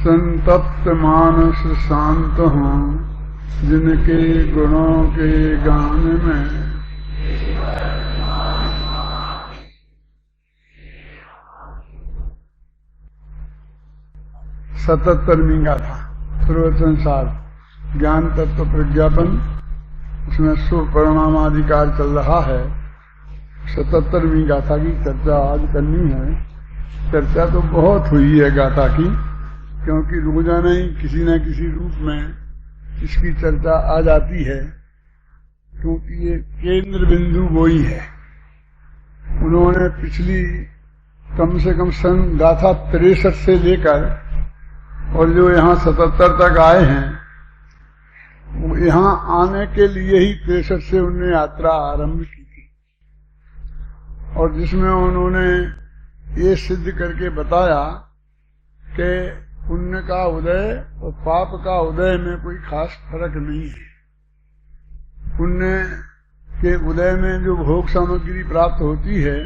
संतप्त मानस शांत हों जिनके गुणों के गान में। सतहत्तरवीं गाथा प्रवचन सार ज्ञान तत्व प्रज्ञापन, उसमें शुभ परिणामाधिकार चल रहा है। 77वीं गाथा की चर्चा आज करनी है। चर्चा तो बहुत हुई है गाथा की, क्योंकि रोजाना ही किसी न किसी रूप में इसकी चर्चा आ जाती है, क्योंकि ये केंद्र बिंदु वही है। उन्होंने पिछली कम से कम सन गाथा 63 से लेकर और जो यहाँ 77 तक आए हैं, वो यहाँ आने के लिए ही 63 से उन्होंने यात्रा आरंभ की थी, और जिसमें उन्होंने ये सिद्ध करके बताया कि पुण्य का उदय और पाप का उदय में कोई खास फर्क नहीं है। पुण्य के उदय में जो भोग सामग्री प्राप्त होती है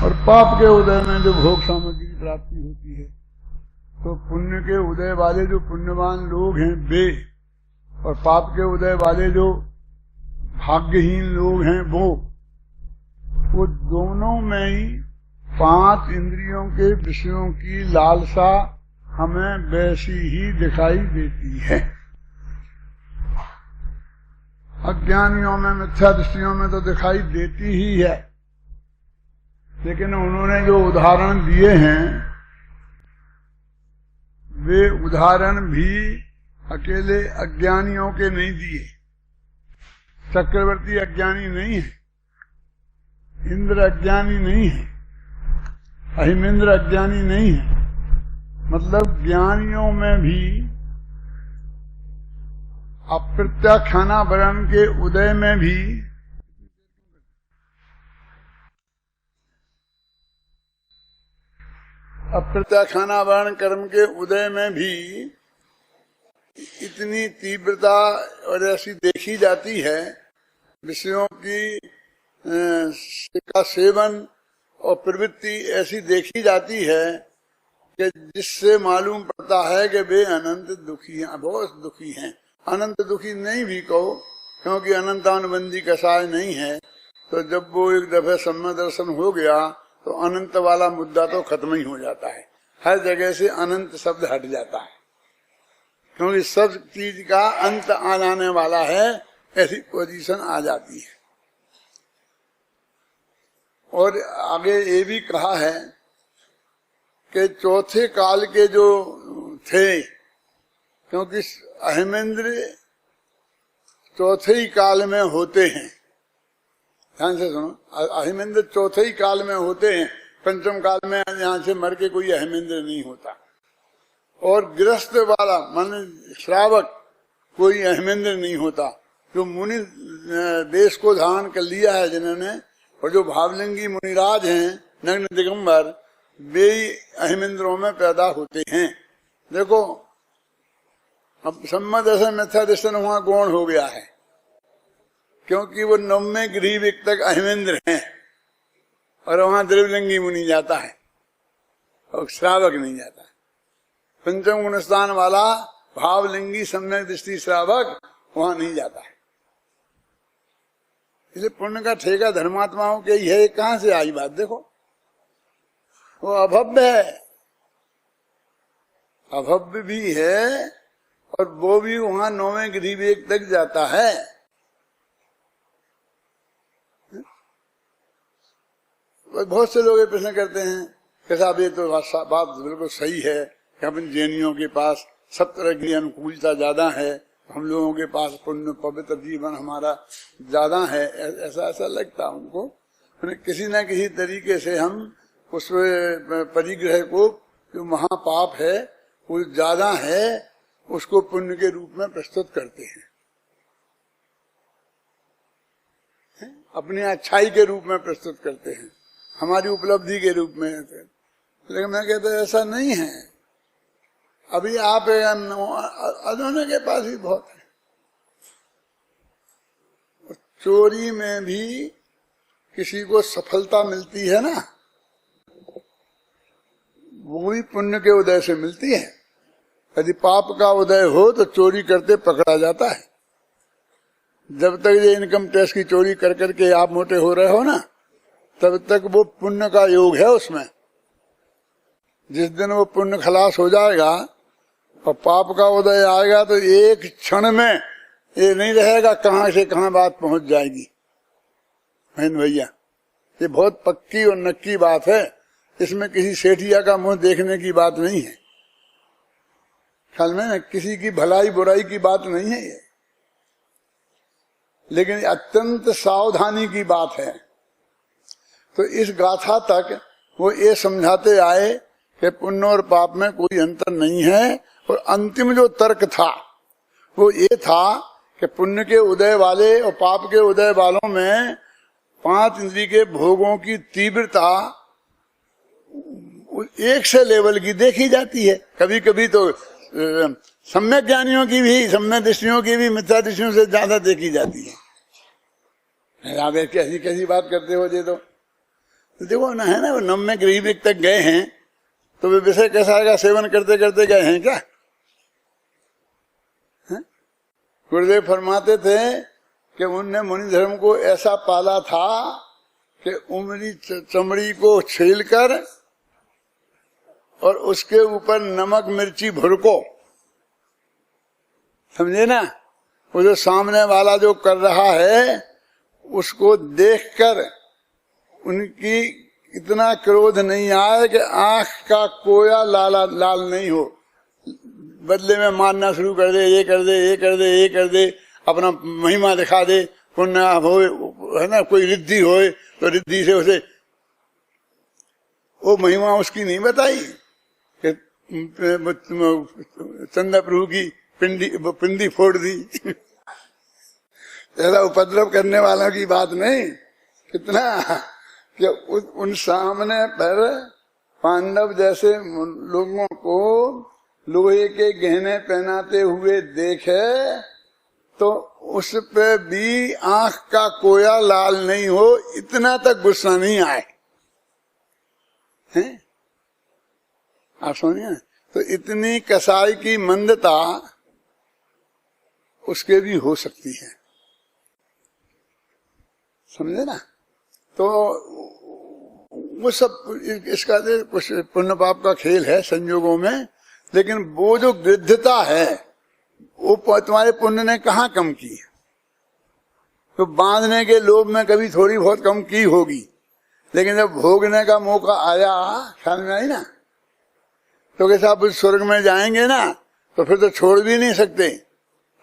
और पाप के उदय में जो भोग सामग्री प्राप्ति होती है, तो पुण्य के उदय वाले जो पुण्यवान लोग हैं वे, और पाप के उदय वाले जो भाग्यहीन लोग हैं वो दोनों में ही 5 इंद्रियों के विषयों की लालसा हमें वैसी ही दिखाई देती है। अज्ञानियों में, मिथ्या दृष्टियों में तो दिखाई देती ही है, लेकिन उन्होंने जो उदाहरण दिए हैं वे उदाहरण भी अकेले अज्ञानियों के नहीं दिए। चक्रवर्ती अज्ञानी नहीं है, इंद्र अज्ञानी नहीं है, अहिमेंद्र अज्ञानी नहीं है। मतलब ज्ञानियों में भी अप्रत्याख्यानावरण के उदय में भी अप्रत्याख्यानावरण कर्म के उदय में भी इतनी तीव्रता और ऐसी देखी जाती है, विषयों की का सेवन और प्रवृत्ति ऐसी देखी जाती है कि जिससे मालूम पड़ता है कि वे अनंत दुखी हैं, बहुत दुखी हैं। अनंत दुखी नहीं भी कहो, क्योंकि अनंतानुबंधी कसाय नहीं है। तो जब वो एक दफे सम्य दर्शन हो गया तो अनंत वाला मुद्दा तो खत्म ही हो जाता है। हर जगह से अनंत शब्द हट जाता है, क्योंकि सब चीज का अंत आ जाने वाला है, ऐसी पोजीशन आ जाती है। और आगे ये भी कहा है कि चौथे काल के जो थे, क्योंकि अहिमेंद्र चौथे ही काल में होते हैं, ध्यान से सुनो, अहिमेंद्र चौथे ही काल में होते हैं। पंचम काल में यहाँ से मर के कोई अहिमेंद्र नहीं होता। और गृहस्थ वाला मन श्रावक कोई अहिमेंद्र नहीं होता। जो मुनि देश को धारण कर लिया है जिन्होंने, और जो भावलिंगी मुनिराज हैं नग्न दिगंबर, वे अहिमेंद्रों में पैदा होते हैं। देखो अब सम्मत दर्शन मिथ्या दर्शन वहां गौण हो गया है, क्योंकि वो 9वें ग्रीविक तक अहिमेंद्र हैं, और वहां द्रव्यलिंगी मुनि जाता है और श्रावक नहीं जाता है। पंचम गुण स्थान वाला भावलिंगी सम्यक दृष्टि श्रावक वहां नहीं जाता है। इसलिए पुण्य का ठेका धर्मात्माओं के ही है। कहां से आई बात देखो, वो अभव्य है, अभव्य भी है, और वो भी वहां 9वें ग्रीविक तक जाता है। बहुत से लोग ये प्रश्न करते हैं कि साहब ये तो बात बिल्कुल सही है कि अपन जैनियों के पास सब तरह की अनुकूलता ज्यादा है, हम लोगों के पास पुण्य पवित्र जीवन हमारा ज्यादा है। ऐसा लगता उनको, किसी न किसी तरीके से हम उस परिग्रह को, जो महापाप है वो ज्यादा है, उसको पुण्य के रूप में प्रस्तुत करते हैं, अपनी अच्छाई के रूप में प्रस्तुत करते हैं, हमारी उपलब्धि के रूप में। लेकिन मैं कहता ऐसा नहीं है। अभी आप अदोने के पास ही बहुत है। चोरी में भी किसी को सफलता मिलती है ना, वो भी पुण्य के उदय से मिलती है। यदि पाप का उदय हो तो चोरी करते पकड़ा जाता है। जब तक ये इनकम टैक्स की चोरी कर करके आप मोटे हो रहे हो ना, तब तक वो पुण्य का योग है उसमें। जिस दिन वो पुण्य खलास हो जाएगा और पाप का उदय आएगा तो एक क्षण में ये नहीं रहेगा कहां से कहां बात पहुंच जाएगी। बहन भैया, ये बहुत पक्की और नक्की बात है। इसमें किसी सेठिया का मुंह देखने की बात नहीं है। ख्याल में किसी की भलाई बुराई की बात नहीं है ये, लेकिन अत्यंत सावधानी की बात है। तो इस गाथा तक वो ये समझाते आए कि पुण्य और पाप में कोई अंतर नहीं है। और अंतिम जो तर्क था वो ये था कि पुण्य के उदय वाले और पाप के उदय वालों में 5 इंद्रिय के भोगों की तीव्रता एक से लेवल की देखी जाती है। कभी कभी तो सम्यक ज्ञानियों की भी, सम्यक दृष्टियों की भी मिथ्या दृष्टियों से ज्यादा देखी जाती है। आप कैसी कैसी बात करते हो ये तो देखो ना, है ना, वो नम्य गरीब तक गए हैं तो वे विषय कैसा आएगा, सेवन करते करते गए हैं क्या? गुरुदेव फरमाते थे कि उनने मुनि धर्म को ऐसा पाला था कि उमरी चमड़ी को छीलकर और उसके ऊपर नमक मिर्ची भुरको, समझे ना, वो जो सामने वाला जो कर रहा है उसको देखकर उनकी इतना क्रोध नहीं आए कि आंख का कोया लाल नहीं हो, बदले में मारना शुरू कर दे, ये कर दे, ये कर दे, ये कर दे, अपना महिमा दिखा दे, पुण्य हो, है ना, कोई रिद्धि हो तो रिद्धि से उसे वो महिमा उसकी नहीं बताई कि चंदा प्रभु की पिंडी फोड़ दी। ऐसा उपद्रव करने वालों की बात नहीं। कितना कि उन सामने पर पांडव जैसे लोगों को लोहे के गहने पहनाते हुए देखे तो उस पे भी आंख का कोया लाल नहीं हो, इतना तक गुस्सा नहीं आए हैं। आप समझिए, तो इतनी कसाई की मंदता उसके भी हो सकती है, समझे ना। तो वो सब इसका कुछ पुण्य पाप का खेल है संयोगों में, लेकिन वो जो गृद्धता है वो तुम्हारे पुण्य ने कहाँ कम की। तो बांधने के लोभ में कभी थोड़ी बहुत कम की होगी, लेकिन जब भोगने का मौका आया, ख्याल में आई ना, तो कैसा आप स्वर्ग में जाएंगे ना तो फिर तो छोड़ भी नहीं सकते,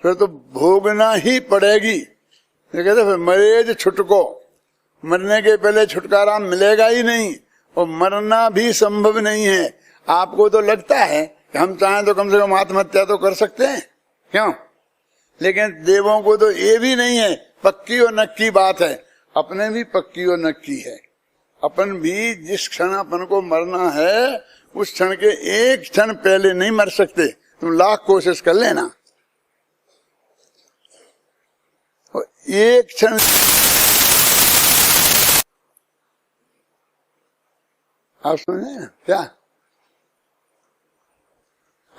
फिर तो भोगना ही पड़ेगी। कहते फिर मरे छुटको, मरने के पहले छुटकारा मिलेगा ही नहीं और मरना भी संभव नहीं है। आपको तो लगता है कि हम चाहें तो कम से कम आत्महत्या तो कर सकते हैं, क्यों? लेकिन देवों को तो ये भी नहीं है, पक्की और नक्की बात है। अपने भी पक्की और नक्की है। अपन भी जिस क्षण अपन को मरना है उस क्षण के एक क्षण पहले नहीं मर सकते। तुम लाख कोशिश कर लेना, एक क्षण आप सुने क्या?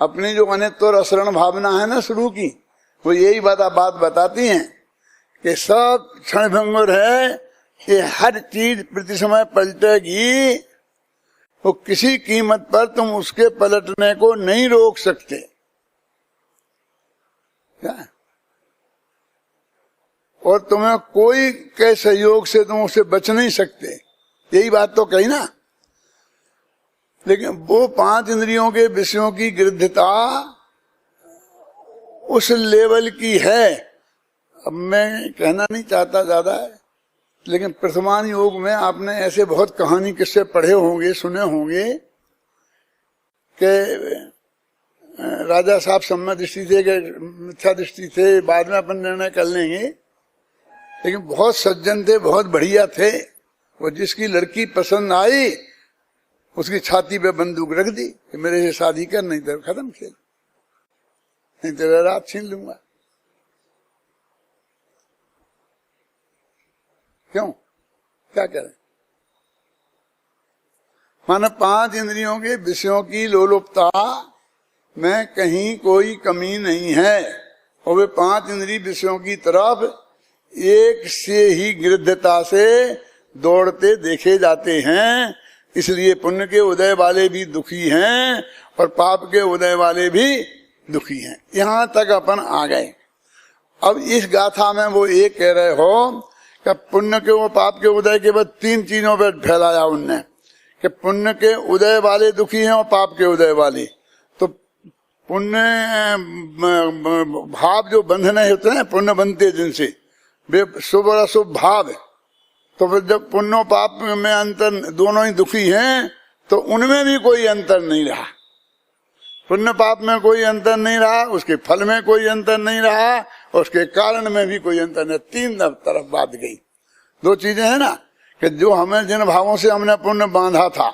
अपनी जो अनित्य और असरण भावना है ना शुरू की, वो यही बात बताती हैं कि सब क्षण भंगुर है, ये हर चीज प्रति समय पलटेगी, वो किसी कीमत पर तुम उसके पलटने को नहीं रोक सकते। क्या? और तुम्हें कोई के सहयोग से तुम उससे बच नहीं सकते, यही बात तो कही ना। लेकिन वो 5 इंद्रियों के विषयों की गृद्धता उस लेवल की है। अब मैं कहना नहीं चाहता ज्यादा है, लेकिन प्रथमान योग में आपने ऐसे बहुत कहानी किस्से पढ़े होंगे, सुने होंगे कि राजा साहब सम्यक दृष्टि थे कि मिथ्या दृष्टि थे, बाद में अपन निर्णय कर लेंगे, लेकिन बहुत सज्जन थे, बहुत बढ़िया थे। वो जिसकी लड़की पसंद आई उसकी छाती पे बंदूक रख दी कि मेरे से शादी कर, नहीं तो खत्म खेल, नहीं तेरा रात छीन लूंगा। क्यों? क्या करें? माने 5 इंद्रियों के विषयों की लोलुपता में कहीं कोई कमी नहीं है, और वे 5 इंद्रिय विषयों की तरफ एक से ही गृद्धता से दौड़ते देखे जाते हैं। इसलिए पुण्य के उदय वाले भी दुखी हैं और पाप के उदय वाले भी दुखी हैं। यहां तक अपन आ गए। अब इस गाथा में वो ये कह रहे हो कि पुण्य के वो पाप के उदय के बाद 3 चीजों पर फैलाया उनने कि पुण्य के उदय वाले दुखी हैं और पाप के उदय वाले। तो पुण्य भाव जो बंधने होते हैं, पुण्य बनते जिनसे वे शुभ और अशुभ भाव, तो फिर जब पुण्य पाप में अंतर, दोनों ही दुखी हैं, तो उनमें भी कोई अंतर नहीं रहा। पुण्य पाप में कोई अंतर नहीं रहा, उसके फल में कोई अंतर नहीं रहा, और उसके कारण में भी कोई अंतर नहीं। 3 तरफ बात गई। 2 चीजें है ना कि जो हमें जिन भावों से हमने पुण्य बांधा था,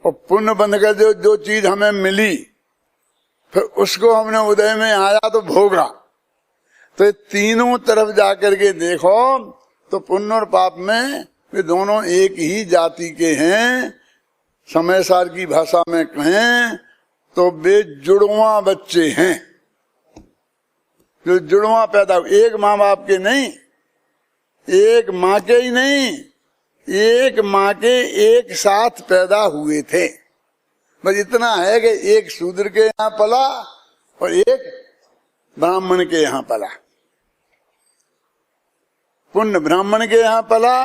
और पुण्य बंध कर जो चीज हमें मिली, फिर उसको हमने उदय में आया तो भोगा। तो ये तीनों तरफ जाकर के देखो तो पुण्य और पाप में वे दोनों एक ही जाति के हैं। समय सार की भाषा में कहें तो वे जुड़वा बच्चे हैं, जो जुड़वा पैदा हुए, एक माँ बाप के नहीं, एक माँ के ही नहीं, एक माँ के एक साथ पैदा हुए थे। बस इतना है कि एक शूद्र के यहाँ पला और एक ब्राह्मण के यहाँ पला। पुण्य ब्राह्मण के यहाँ पला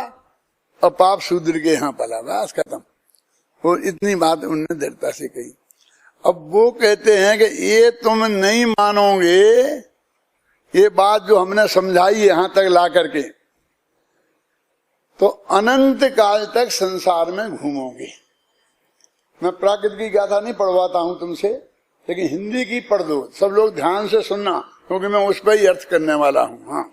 और पाप शूद्र के यहाँ पला। बस खत्म। और इतनी बात उन्होंने दृढ़ता से कही। अब वो कहते हैं कि ये तुम नहीं मानोगे, ये बात जो हमने समझाई यहां तक ला करके, तो अनंत काल तक संसार में घूमोगे। मैं प्राकृत की गाथा नहीं पढ़वाता हूं तुमसे, लेकिन हिंदी की पढ़ दो। सब लोग ध्यान से सुनना, क्योंकि मैं उस पर ही अर्थ करने वाला हूं। हाँ,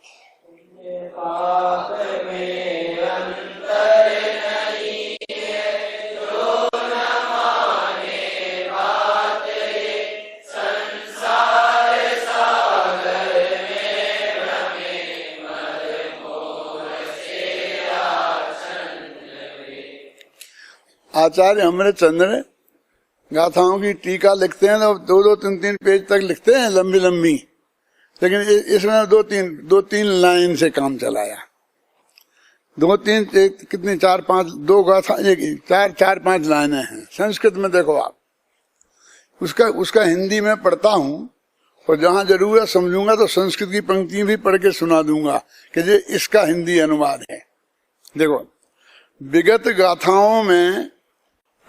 आचार्य अमृतचंद्र गाथाओं की टीका लिखते हैं तो 2-2, 3-3 पेज तक लिखते हैं, लंबी लंबी, लेकिन इसमें 2-3 लाइन से काम चलाया। 2-3 कितनी 4-5 2 गाथा, 4-5 लाइनें हैं। संस्कृत में देखो आप, उसका हिंदी में पढ़ता हूं, और जहां जरूरत समझूंगा तो संस्कृत की पंक्ति भी पढ़ के सुना दूंगा कि ये इसका हिंदी अनुवाद है। देखो, विगत गाथाओं में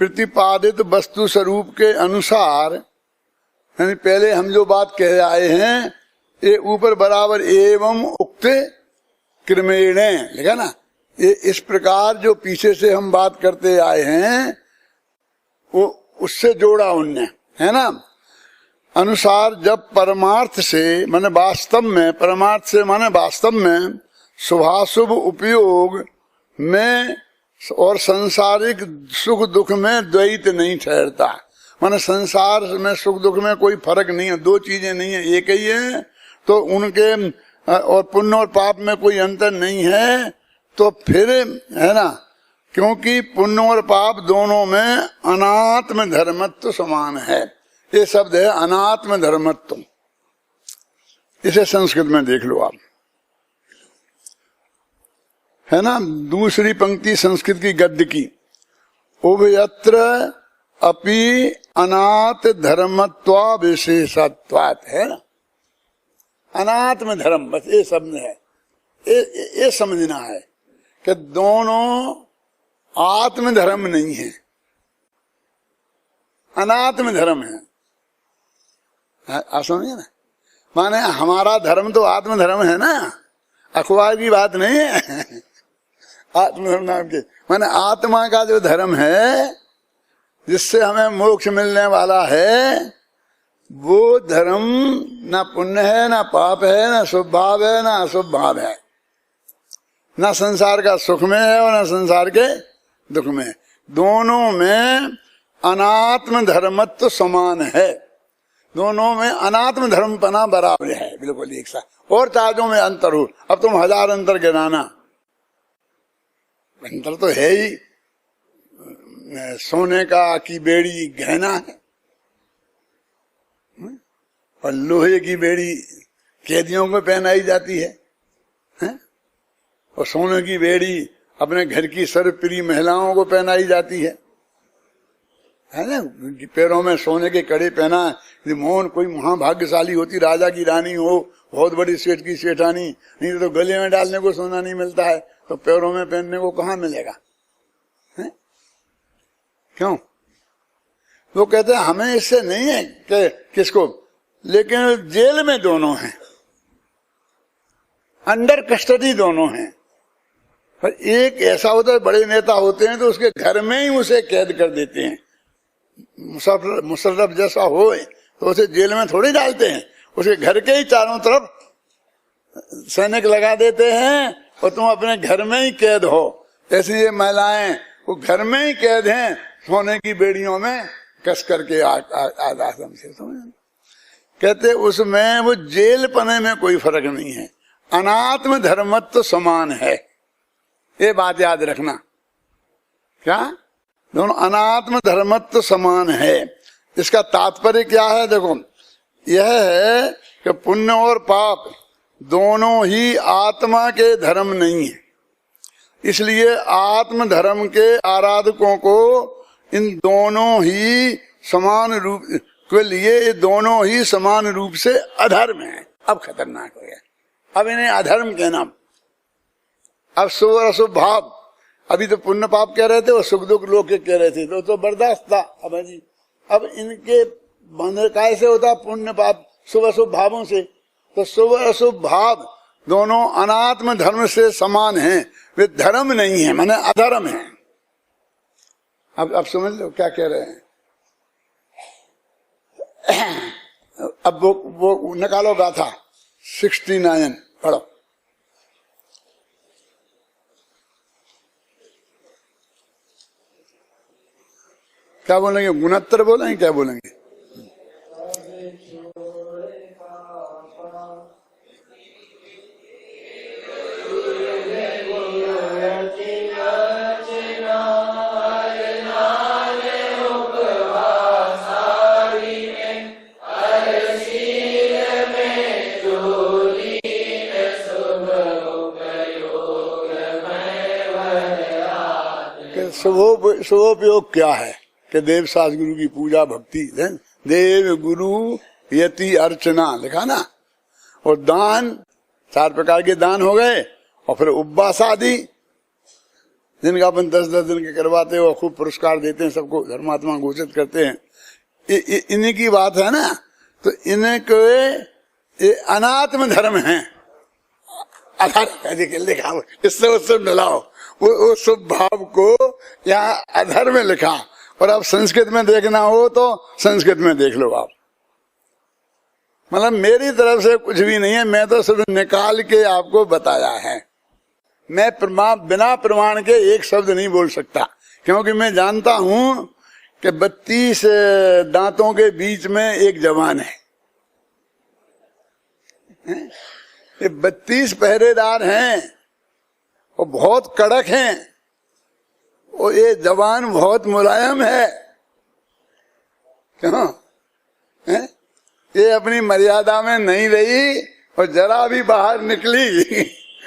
प्रतिपादित वस्तु स्वरूप के अनुसार, यानी पहले हम जो बात कह आए हैं, ये ऊपर बराबर एवं उक्त क्रमेण लिखा ना, ये इस प्रकार जो पीछे से हम बात करते आए हैं वो उससे जोड़ा उनने, है ना। अनुसार जब परमार्थ से माने वास्तव में, परमार्थ से माने वास्तव में शुभाशुभ उपयोग में और संसारिक सुख दुख में द्वैत नहीं ठहरता। माने संसार में सुख दुख में कोई फर्क नहीं है, 2 चीजें नहीं है, एक ही है। तो उनके और पुण्य और पाप में कोई अंतर नहीं है। तो फिर है ना, क्योंकि पुण्य और पाप दोनों में अनात्म धर्मत्व समान है। ये शब्द है अनात्म धर्मत्व। इसे संस्कृत में देख लो आप, है ना। दूसरी पंक्ति संस्कृत की गद्य की, उभयत्र अपि अनाथ धर्मत्वा विशेषत्वात्, है ना। अनात्म धर्म, बस ये शब्द है। ये समझना है कि दोनों आत्म धर्म नहीं है, अनात्म धर्म है। आप समझिए ना, माने हमारा धर्म तो आत्म धर्म है ना, अखबार की बात नहीं है। आत्मधर्म नाम के माने आत्मा का जो धर्म है जिससे हमें मोक्ष मिलने वाला है, वो धर्म ना पुण्य है, ना पाप है, ना शुभ भाव है, ना अशुभ भाव है, ना संसार का सुख में है और ना संसार के दुख में। दोनों में अनात्म धर्मत्व समान है, दोनों में अनात्म धर्मपना बराबर है, बिल्कुल एक साथ। और ताजों में अंतर हो, अब तुम 1000 अंतर गिनाना, अंतर तो है ही। सोने का की बेड़ी गहना है और लोहे की बेड़ी कैदियों को पहनाई जाती है, और सोने की बेड़ी अपने घर की सर्वप्रिय महिलाओं को पहनाई जाती है ना। पैरों में सोने के कड़े पहना, मोहन कोई महाभाग्यशाली होती, राजा की रानी हो, बहुत बड़ी सेठ की सेठानी, नहीं तो गले में डालने को सोना नहीं मिलता है, तो पैरों में पहनने को कहाँ मिलेगा है? क्यों? वो कहते हैं हमें इससे नहीं है कि किसको, लेकिन जेल में दोनों हैं, अंडर कस्टडी दोनों हैं। पर एक ऐसा होता है, बड़े नेता होते हैं तो उसके घर में ही उसे कैद कर देते हैं। मुशर्रफ जैसा हो तो उसे जेल में थोड़ी डालते हैं, उसके घर के ही चारों तरफ सैनिक लगा देते हैं और तुम अपने घर में ही कैद हो। ऐसी ये महिलाएं वो घर में ही कैद हैं, सोने की बेड़ियों में कस करके आश्रम से। समझ कहते उसमें वो जेल पने में कोई फर्क नहीं है, अनात्म धर्मत्व समान है, ये बात याद रखना। क्या? दोनों अनात्म धर्मत्व समान है। इसका तात्पर्य क्या है? देखो, यह है कि पुण्य और पाप दोनों ही आत्मा के धर्म नहीं है, इसलिए आत्म धर्म के आराधकों को इन दोनों ही समान रूप के लिए दोनों ही समान रूप से अधर्म है। अब खतरनाक हो गया, अब इन्हें अधर्म कहना। अब शुभ और अशुभ भाव, अभी तो पुण्य पाप कह रहे थे और सुख दुख लोग के कह रहे थे, तो बर्दाश्त था। अब जी अब इनके बंधन कैसे होता? पुण्य पाप शुभ अशुभ भावों से। तो शुभ अशुभ भाव दोनों अनात्म धर्म से समान हैं, वे धर्म नहीं है, माने अधर्म है। अब समझ लो क्या कह रहे हैं। अब वो निकालो गाथा 69 पढ़ो। क्या बोलेंगे? गुणोत्तर बोलेंगे? क्या बोलेंगे? शुभोपयोग क्या है कि देव सास गुरु की पूजा भक्ति, देव गुरु यति अर्चना लिखा ना, और दान 4 प्रकार के दान हो गए, और फिर उपवास आदि जिनका अपन 10-10 दिन के करवाते हो, खूब पुरस्कार देते हैं, सबको धर्मात्मा घोषित करते हैं, इन्हीं की बात है ना। तो इनके अनात्म धर्म है, लिखा इससे उससे मिलाओ, वो शुभ भाव को यहाँ अधर्म में लिखा। और अब संस्कृत में देखना हो तो संस्कृत में देख लो आप। मतलब मेरी तरफ से कुछ भी नहीं है, मैं तो सिर्फ निकाल के आपको बताया है। मैं बिना प्रमाण के एक शब्द नहीं बोल सकता, क्योंकि मैं जानता हूं कि 32 दांतों के बीच में एक जवान है। ये 32 पहरेदार हैं, वो बहुत कड़क हैं, और ये जवान बहुत मुलायम है। क्यों? ये अपनी मर्यादा में नहीं रही और जरा भी बाहर निकली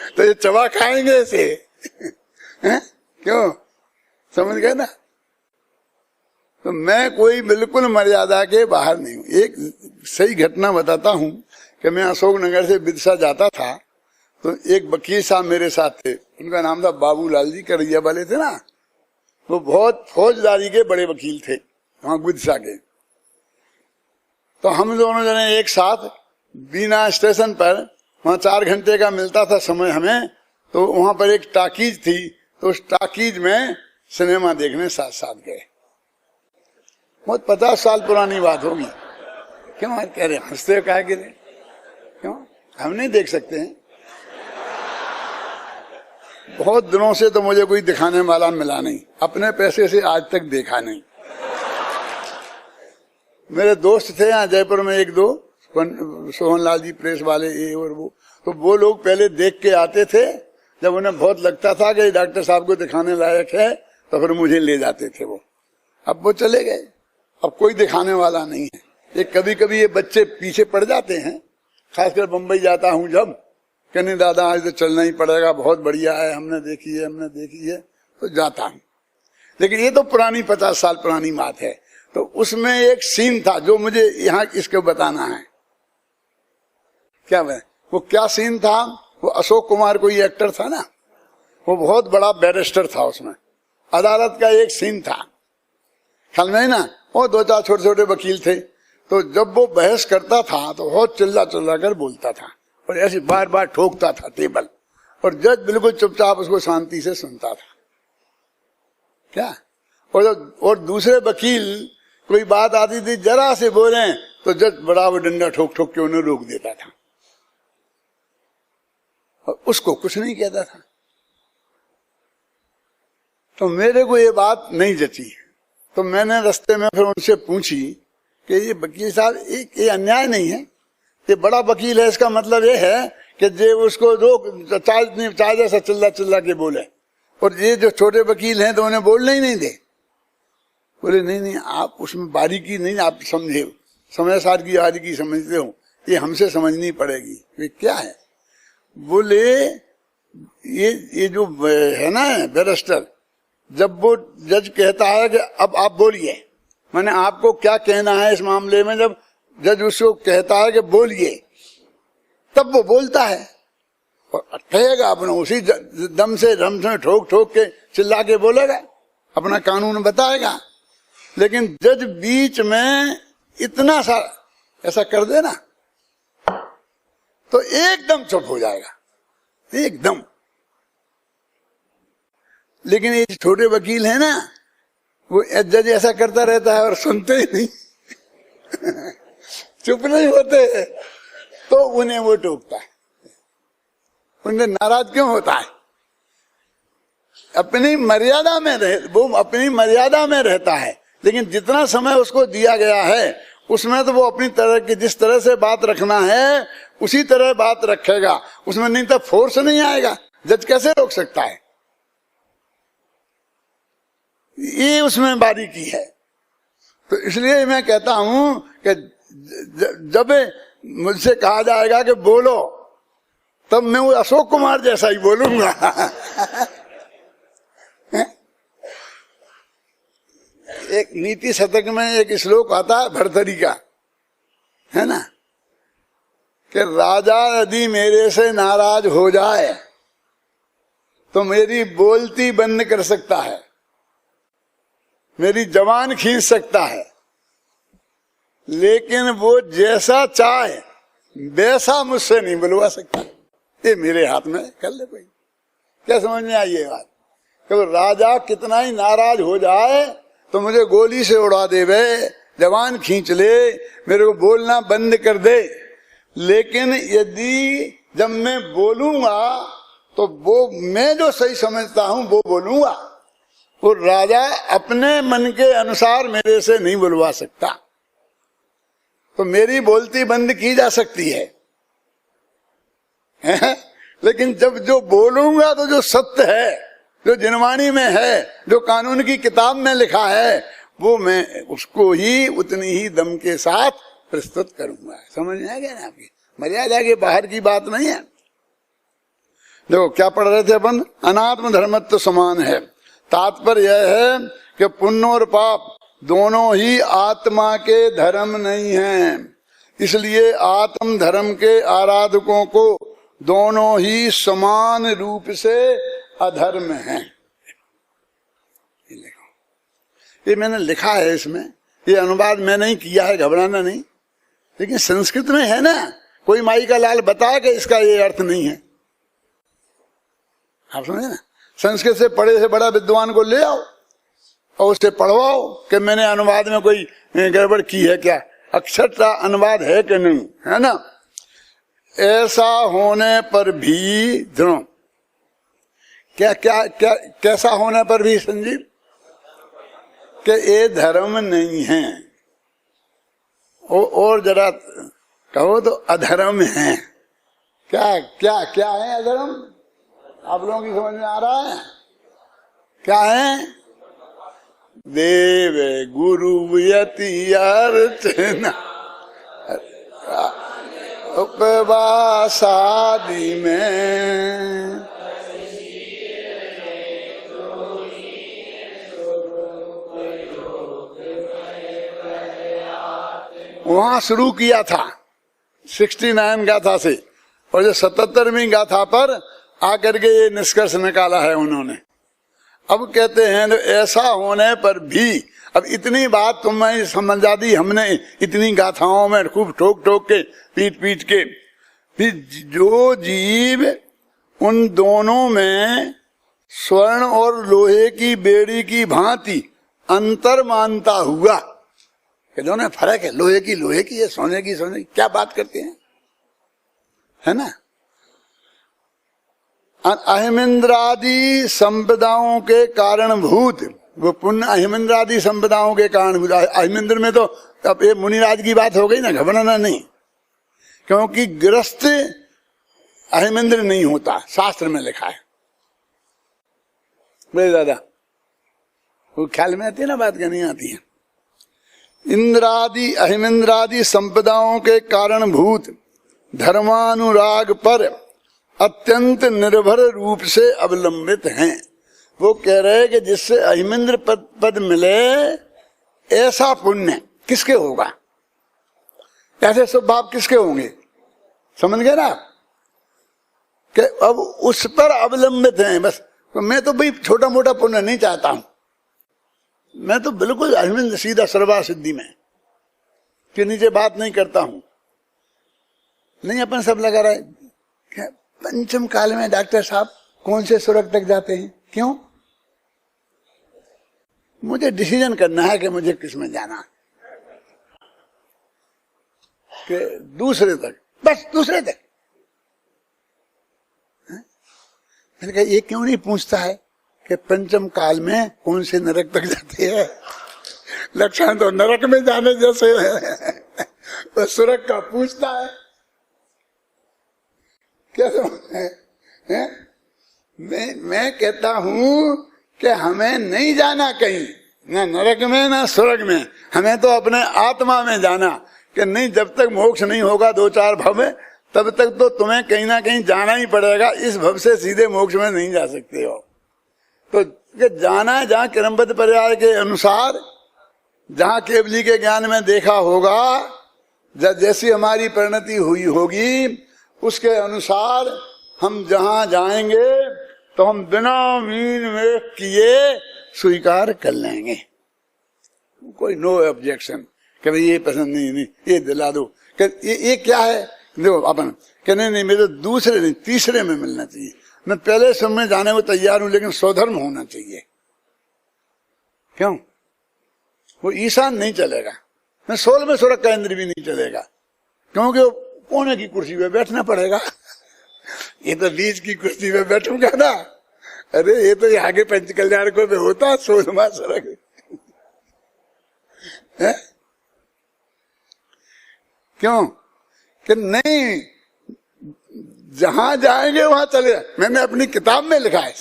तो ये चबा खाएंगे इसे। क्यों? समझ गए ना? तो मैं कोई बिल्कुल मर्यादा के बाहर नहीं हूं। एक सही घटना बताता हूं कि मैं अशोकनगर से विदिशा जाता था, तो एक वकील साहब मेरे साथ थे, उनका नाम था बाबूलाल जी, करैया वाले थे ना, वो बहुत फौजदारी के बड़े वकील थे वहां विदिशा के। तो हम दोनों जने एक साथ बीना स्टेशन पर, वहां 4 घंटे का मिलता था समय हमें, तो वहां पर एक टाकीज थी, तो उस टाकीज में सिनेमा देखने साथ साथ गए। बहुत 50 साल पुरानी बात होगी। क्यों कह रहे हंसते कहा कि क्यों हम नहीं देख सकते हैं? बहुत दिनों से तो मुझे कोई दिखाने वाला मिला नहीं, अपने पैसे से आज तक देखा नहीं। मेरे दोस्त थे यहाँ जयपुर में 1-2, सोहनलाल जी प्रेस वाले, ये और वो लोग पहले देख के आते थे। जब उन्हें बहुत लगता था कि डॉक्टर साहब को दिखाने लायक है तो फिर मुझे ले जाते थे वो। अब वो चले गए, अब कोई दिखाने वाला नहीं है। ये कभी कभी ये बच्चे पीछे पड़ जाते हैं, खासकर बंबई जाता हूं जब, कहने दादा आज तो चलना ही पड़ेगा, बहुत बढ़िया है, हमने देखी है, तो जाता हूं। लेकिन ये तो पुरानी 50 साल पुरानी बात है। तो उसमें एक सीन था जो मुझे यहाँ इसको बताना है। क्या वो क्या सीन था? वो अशोक कुमार कोई एक्टर था ना, वो बहुत बड़ा बैरिस्टर था। उसमें अदालत का एक सीन था, ख्याल में ना, वो 2-4 छोटे छोटे वकील थे। तो जब वो बहस करता था तो बहुत चिल्ला चिल्ला कर बोलता था और ऐसे बार बार ठोकता था टेबल, और जज बिल्कुल चुपचाप उसको शांति से सुनता था। क्या और दूसरे वकील कोई बात आती थी, जरा से बोले तो जज बड़ा वो डंडा ठोक ठोक के उन्हें रोक देता था, और उसको कुछ नहीं कहता था। तो मेरे को ये बात नहीं जची, तो मैंने रास्ते में फिर उनसे पूछी कि ये वकील साहब, ये अन्याय नहीं है, ये बड़ा वकील है, इसका मतलब ये है कि जे उसको रोक चाहे जैसा चिल्ला चिल्ला के बोले, और ये जो छोटे वकील हैं तो उन्हें बोलने ही नहीं दे। बोले नहीं आप उसमें बारीकी नहीं, आप समझे, समय सार की बारीकी समझते हो, ये हमसे समझनी पड़ेगी। ये क्या है? बोले ये जो है ना बैरिस्टर, जब वो जज कहता है कि अब आप बोलिए, मैंने आपको क्या कहना है इस मामले में, जब जज उसको कहता है कि बोलिए, तब वो बोलता है और कहेगा अपना, उसी दम से ठोक ठोक के चिल्ला के बोलेगा, अपना कानून बताएगा। लेकिन जज बीच में इतना सा ऐसा कर देना तो एकदम चुप हो जाएगा, एकदम। लेकिन ये छोटे वकील है ना, वो जज ऐसा करता रहता है और सुनते ही नहीं चुप नहीं होते, तो उन्हें वो टोकता है। उन्हें नाराज क्यों होता है? अपनी मर्यादा में वो अपनी मर्यादा में रहता है, लेकिन जितना समय उसको दिया गया है उसमें तो वो अपनी तरह की, जिस तरह से बात रखना है उसी तरह बात रखेगा, उसमें नहीं तो फोर्स नहीं आएगा। जज कैसे रोक सकता है? ये उसमें बारीकी है। तो इसलिए मैं कहता हूं कि जब मुझसे कहा जाएगा कि बोलो, तब मैं वो अशोक कुमार जैसा ही बोलूंगा एक नीति शतक में एक श्लोक आता है भर्तरी का, है ना, कि राजा यदि मेरे से नाराज हो जाए तो मेरी बोलती बंद कर सकता है, मेरी जबान खींच सकता है, लेकिन वो जैसा चाहे वैसा मुझसे नहीं बुलवा सकता। ये मेरे हाथ में कर ले कोई। क्या समझ में आई ये बात? कि राजा कितना ही नाराज हो जाए तो मुझे गोली से उड़ा देवे, जबान खींच ले, मेरे को बोलना बंद कर दे, लेकिन यदि जब मैं बोलूंगा तो वो मैं जो सही समझता हूं वो बोलूंगा। वो राजा अपने मन के अनुसार मेरे से नहीं बुलवा सकता, तो मेरी बोलती बंद की जा सकती है लेकिन जब जो बोलूंगा तो जो सत्य है, जो जिनवाणी में है, जो कानून की किताब में लिखा है, वो मैं उसको ही उतनी ही दम के साथ प्रस्तुत करूंगा। समझ में आ गया ना? आपकी मर्यादा के बाहर की बात नहीं है। देखो क्या पढ़ रहे थे अपन, अनात्म धर्मत्व समान है। तात्पर्य यह है कि पुण्य और पाप दोनों ही आत्मा के धर्म नहीं हैं, इसलिए आत्म धर्म के आराधकों को दोनों ही समान रूप से अधर्म हैं। ये मैंने लिखा है, इसमें ये अनुवाद मैं नहीं किया है, घबराना नहीं, लेकिन संस्कृत में है ना, कोई माई का लाल बताया कि इसका ये अर्थ नहीं है। आप समझे ना? संस्कृत से पढ़े से बड़ा विद्वान को ले आओ और उससे पढ़वाओ कि मैंने अनुवाद में कोई गड़बड़ की है क्या, अक्षर का अनुवाद है कि नहीं, है ना। ऐसा होने पर भी ध्रुव क्या क्या क्या कैसा होने पर भी संजीव कि ये धर्म नहीं है, और जरा कहो तो अधर्म है। क्या क्या क्या है अधर्म? आप लोगों की समझ में आ रहा है क्या है? देव गुरु यति अर्चना उपवास आदि में। वहां शुरू किया था 69 गाथा से, और जो 77वीं गाथा पर आकर के ये निष्कर्ष निकाला है उन्होंने। अब कहते हैं ऐसा होने पर भी, अब इतनी बात तुम्हें समझा दी हमने इतनी गाथाओं में, खूब ठोक ठोक के, पीट पीट के, फिर जो जीव उन दोनों में स्वर्ण और लोहे की बेड़ी की भांति अंतर मानता हुआ, कि दोनों में फर्क है, लोहे की है, सोने की सोने की, क्या बात करते हैं, है ना। अहिमिंद्रादि संपदाओं के कारणभूत, वो पुण्य अहिमिंद्रादि संपदाओं के कारणभूत। अहिमिंद्र में तो अब ये मुनिराज की बात हो गई ना, घबराना नहीं, क्योंकि गृहस्थ अहिमिंद्र नहीं होता, शास्त्र में लिखा है। बोले दादा, वो ख्याल में आती है ना बात, क्या नहीं आती है। इंद्रादि अहिमिंद्रादि संपदाओं के कारणभूत धर्मानुराग पर अत्यंत निर्भर रूप से अवलंबित हैं। वो कह रहे हैं कि जिससे अहिमिंद्र पद मिले, ऐसा पुण्य किसके होगा, ऐसे स्वभाव किसके होंगे, समझ गए ना, कि अब उस पर अवलंबित हैं बस। तो मैं तो भाई छोटा मोटा पुण्य नहीं चाहता हूं, मैं तो बिल्कुल अहिमिंद्र सीधा सर्वा सिद्धि में के नीचे बात नहीं करता हूं। नहीं, अपन सब लगा रहा है पंचम काल में डॉक्टर साहब कौन से स्वर्ग तक जाते हैं, क्यों? मुझे डिसीजन करना है कि मुझे किस में जाना, कि दूसरे तक, बस दूसरे तक। मैंने कहा ये क्यों नहीं पूछता है कि पंचम काल में कौन से नरक तक जाते हैं? लक्षण तो नरक में जाने जैसे है, तो स्वर्ग का पूछता है क्या है? मैं कहता हूं कि हमें नहीं जाना कहीं, ना नरक में ना स्वर्ग में, हमें तो अपने आत्मा में जाना, कि नहीं जब तक मोक्ष नहीं होगा 2-4 भव में, तब तक तो तुम्हें कहीं ना कहीं जाना ही पड़ेगा। इस भव से सीधे मोक्ष में नहीं जा सकते हो। तो जाना है जहाँ क्रमबद्ध पर्याय के अनुसार, जहाँ केवली के ज्ञान में देखा होगा, जैसी हमारी परिणति हुई होगी उसके अनुसार हम जहां जाएंगे तो हम बिना मीन में किए स्वीकार कर लेंगे। कोई नो ऑब्जेक्शन कि भाई ये पसंद नहीं, ये दिला दो, ये क्या है, देखो अपन कहने नहीं, मेरे दूसरे नहीं तीसरे में मिलना चाहिए। मैं पहले समय जाने को तैयार हूं, लेकिन स्वधर्म होना चाहिए। क्यों? वो ईशान नहीं चलेगा, मैं 16वें स्वर्ग का इंद्र भी नहीं चलेगा, क्योंकि वो कोने की कुर्सी पे बैठना पड़ेगा। ये तो बीच की कुर्सी पे बैठूंगा ना, अरे ये तो आगे पंच कल्याण को भी होता 16वां स्वर्ग है? क्यों? कि नहीं, जहां जाएंगे वहां चले। मैंने अपनी किताब में लिखा है,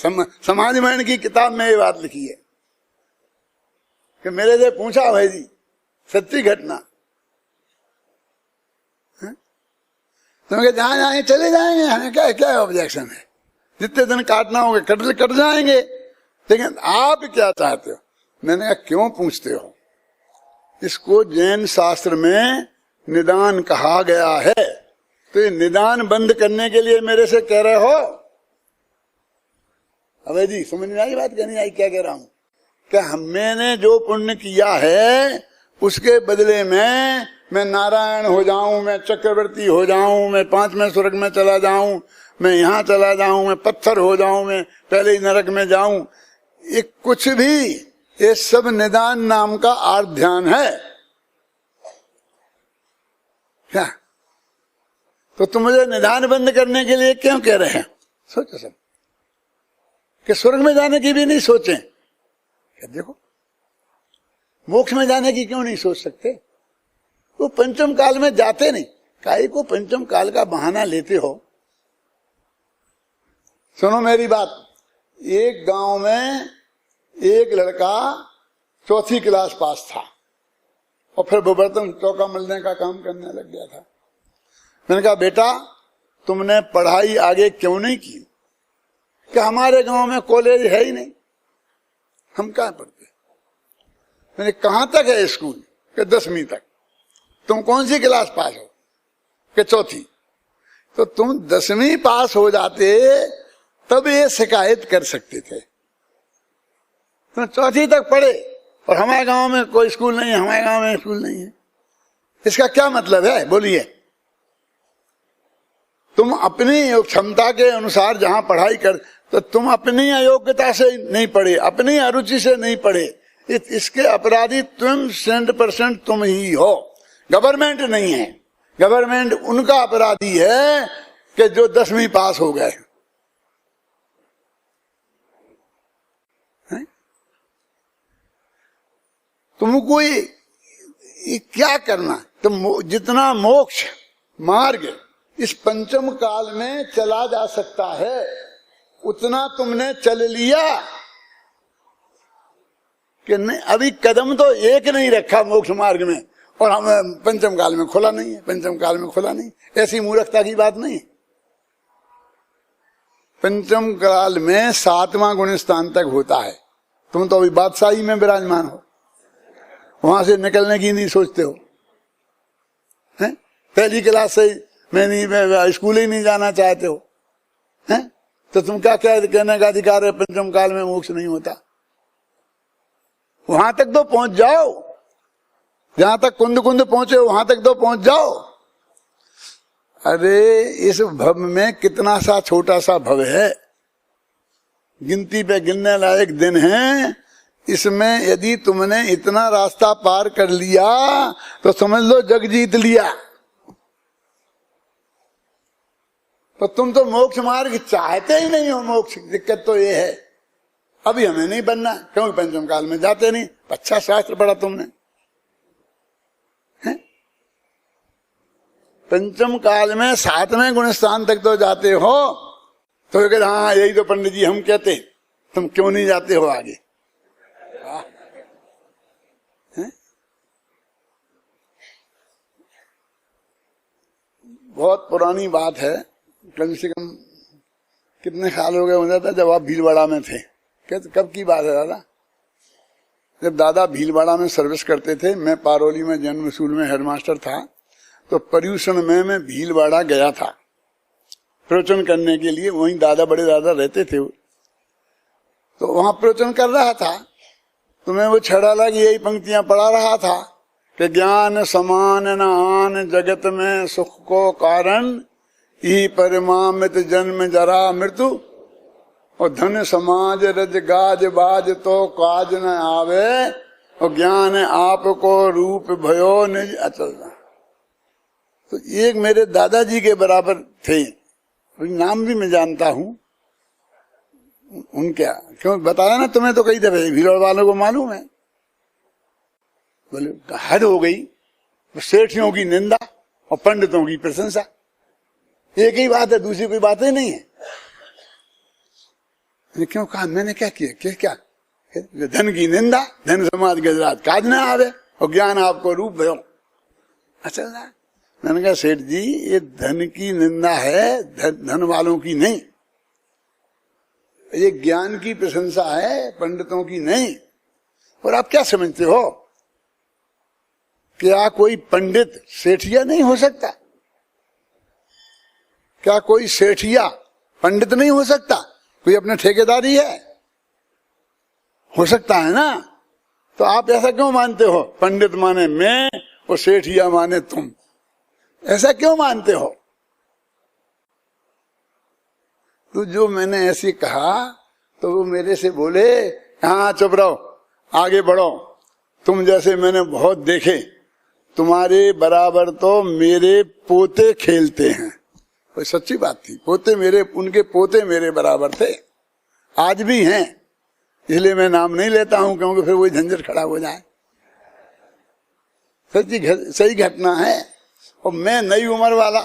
समाज में की किताब में ये बात लिखी है कि मेरे से पूछा भाई जी, सच्ची घटना, तो जहां जाएंगे चले जाएंगे, हमें क्या ऑब्जेक्शन है, जितने दिन काटना होगा कट जाएंगे, लेकिन आप क्या चाहते हो? मैंने कहा क्यों पूछते हो? इसको जैन शास्त्र में निदान कहा गया है, तो ये निदान बंद करने के लिए मेरे से कह रहे हो? अबे जी समझ में आई बात, क्या नहीं आई? क्या कह रहा हूं? क्या मैंने जो पुण्य किया है उसके बदले में मैं नारायण हो जाऊं, मैं चक्रवर्ती हो जाऊं, मैं 5वें स्वर्ग में चला जाऊं, मैं यहां चला जाऊं, मैं पत्थर हो जाऊं, मैं पहले ही नरक में जाऊं, ये कुछ भी, ये सब निदान नाम का आर्थ ध्यान है क्या? तो तुम मुझे निदान बंद करने के लिए क्यों कह रहे हैं? सोचो सब, कि स्वर्ग में जाने की भी नहीं सोचे, देखो मोक्ष में जाने की क्यों नहीं सोच सकते? वो पंचम काल में जाते नहीं, काहे को पंचम काल का बहाना लेते हो? सुनो मेरी बात, एक गांव में एक लड़का चौथी क्लास पास था और फिर वो बर्तन चौका मलने का काम करने लग गया था। मैंने कहा बेटा तुमने पढ़ाई आगे क्यों नहीं की? कि हमारे गांव में कॉलेज है ही नहीं, हम कहाँ पढ़ते। मैंने कहां तक है स्कूल? कि 10वीं तक। तुम कौन सी क्लास पास हो? कि चौथी। तो तुम 10वीं पास हो जाते तब ये शिकायत कर सकते थे। तुम चौथी तक पढ़े और हमारे गांव में कोई स्कूल नहीं है, हमारे गांव में स्कूल नहीं है। इसका क्या मतलब है बोलिए? तुम अपनी क्षमता के अनुसार जहां पढ़ाई कर, तो तुम अपनी अयोग्यता से नहीं पढ़े, अपनी अरुचि से नहीं पढ़े। इसके अपराधी तुम 100% तुम ही हो, गवर्नमेंट नहीं है। गवर्नमेंट उनका अपराधी है कि जो 10वीं पास हो गए। तुमको ये क्या करना? तुम जितना मोक्ष मार्ग इस पंचम काल में चला जा सकता है उतना तुमने चल लिया कि नहीं? अभी कदम तो एक नहीं रखा मोक्ष मार्ग में और हम पंचम काल में खुला नहीं है, पंचम काल में खुला नहीं। ऐसी मूर्खता की बात नहीं। पंचम काल में 7वां गुण स्थान तक होता है। तुम तो अभी बादशाही में विराजमान हो, वहां से निकलने की नहीं सोचते हो। हैं? पहली क्लास से मैं स्कूल ही नहीं जाना चाहते हो। हैं? तो तुम क्या कहने का अधिकार है पंचम काल में मोक्ष नहीं होता? वहां तक तो पहुंच जाओ, जहां तक कुंद कुंद पहुंचे वहां तक तो पहुंच जाओ। अरे इस भव में कितना सा छोटा सा भव है, गिनती पे गिनने लायक दिन है। इसमें यदि तुमने इतना रास्ता पार कर लिया तो समझ लो जग जीत लिया। तो तुम तो मोक्ष मार्ग चाहते ही नहीं हो। मोक्ष दिक्कत तो ये है, अभी हमें नहीं बनना क्योंकि पंचम काल में जाते नहीं। अच्छा शास्त्र पढ़ा तुमने है? पंचम काल में 7वें गुण स्थान तक तो जाते हो। तो अगर हाँ यही तो पंडित जी हम कहते, तुम क्यों नहीं जाते हो आगे? बहुत पुरानी बात है, कम से कम कितने साल हो गए मुझे था जब आप भीलवाड़ा में थे। कब की बात है दादा? जब दादा भीलवाड़ा में सर्विस करते थे, मैं पारोली में जन्म स्कूल में हेडमास्टर था। तो पर्यूषण में मैं भीलवाड़ा गया था प्रवचन करने के लिए। वहीं दादा बड़े दादा रहते थे, तो वहां प्रवचन कर रहा था। तो मैं वो छड़ा लगी यही पंक्तियां पढ़ा रहा था कि ज्ञान समान न आन जगत में सुख को कारण, ई परिमामित जन्म जरा मृत्यु, और धन समाज रज गाज बाज तो काज न आवे, और ज्ञान आपको रूप भयो निज अचल। तो एक मेरे दादाजी के बराबर थे, नाम भी मैं जानता हूं उनका, क्यों बताया ना तुम्हें तो कई दफे, भीलवाड़ वालों को मालूम है। बोले हद हो गई, सेठियों की निंदा और पंडितों की प्रशंसा, एक ही बात है, दूसरी कोई बात ही नहीं है। क्यों कहा? मैंने क्या किया? क्या धन की निंदा, धन समाज गजरात काज न आवे, और ज्ञान आपको रूप भयो। अच्छा ना, मैंने कहा सेठ जी ये धन की निंदा है, धन वालों की नहीं। ये ज्ञान की प्रशंसा है, पंडितों की नहीं। और आप क्या समझते हो, क्या कोई पंडित सेठिया नहीं हो सकता? क्या कोई सेठिया पंडित नहीं हो सकता? कोई अपने ठेकेदारी है, हो सकता है ना। तो आप ऐसा क्यों मानते हो? पंडित माने मैं और सेठिया माने तुम, ऐसा क्यों मानते हो? तो जो मैंने ऐसे कहा तो वो मेरे से बोले हाँ चुप रहो, आगे बढ़ो, तुम जैसे मैंने बहुत देखे, तुम्हारे बराबर तो मेरे पोते खेलते हैं। कोई सच्ची बात थी, पोते मेरे, उनके पोते मेरे बराबर थे, आज भी हैं। इसलिए मैं नाम नहीं लेता हूं क्योंकि फिर वही झंझट खड़ा हो जाए। सही घटना है। और मैं नई उम्र वाला,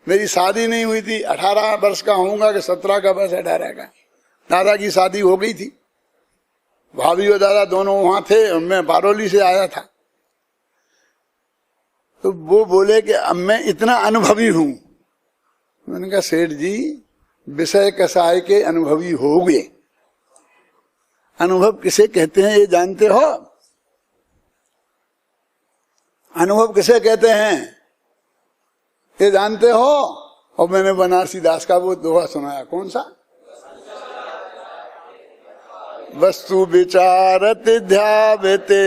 मेरी शादी नहीं हुई थी, 18 वर्ष का होऊंगा कि 17 का, बस 18 का। दादा की शादी हो गई थी, भाभी और दादा दोनों वहां थे और मैं बारौली से आया था। तो वो बोले कि अब मैं इतना अनुभवी हूं। मैंने कहा सेठ जी विषय कसाय के अनुभवी होगे, अनुभव किसे कहते हैं ये जानते हो? अनुभव किसे कहते हैं ये जानते हो? और मैंने बनारसी दास का वो दोहा सुनाया, कौन सा? वस्तु विचारत ध्यावते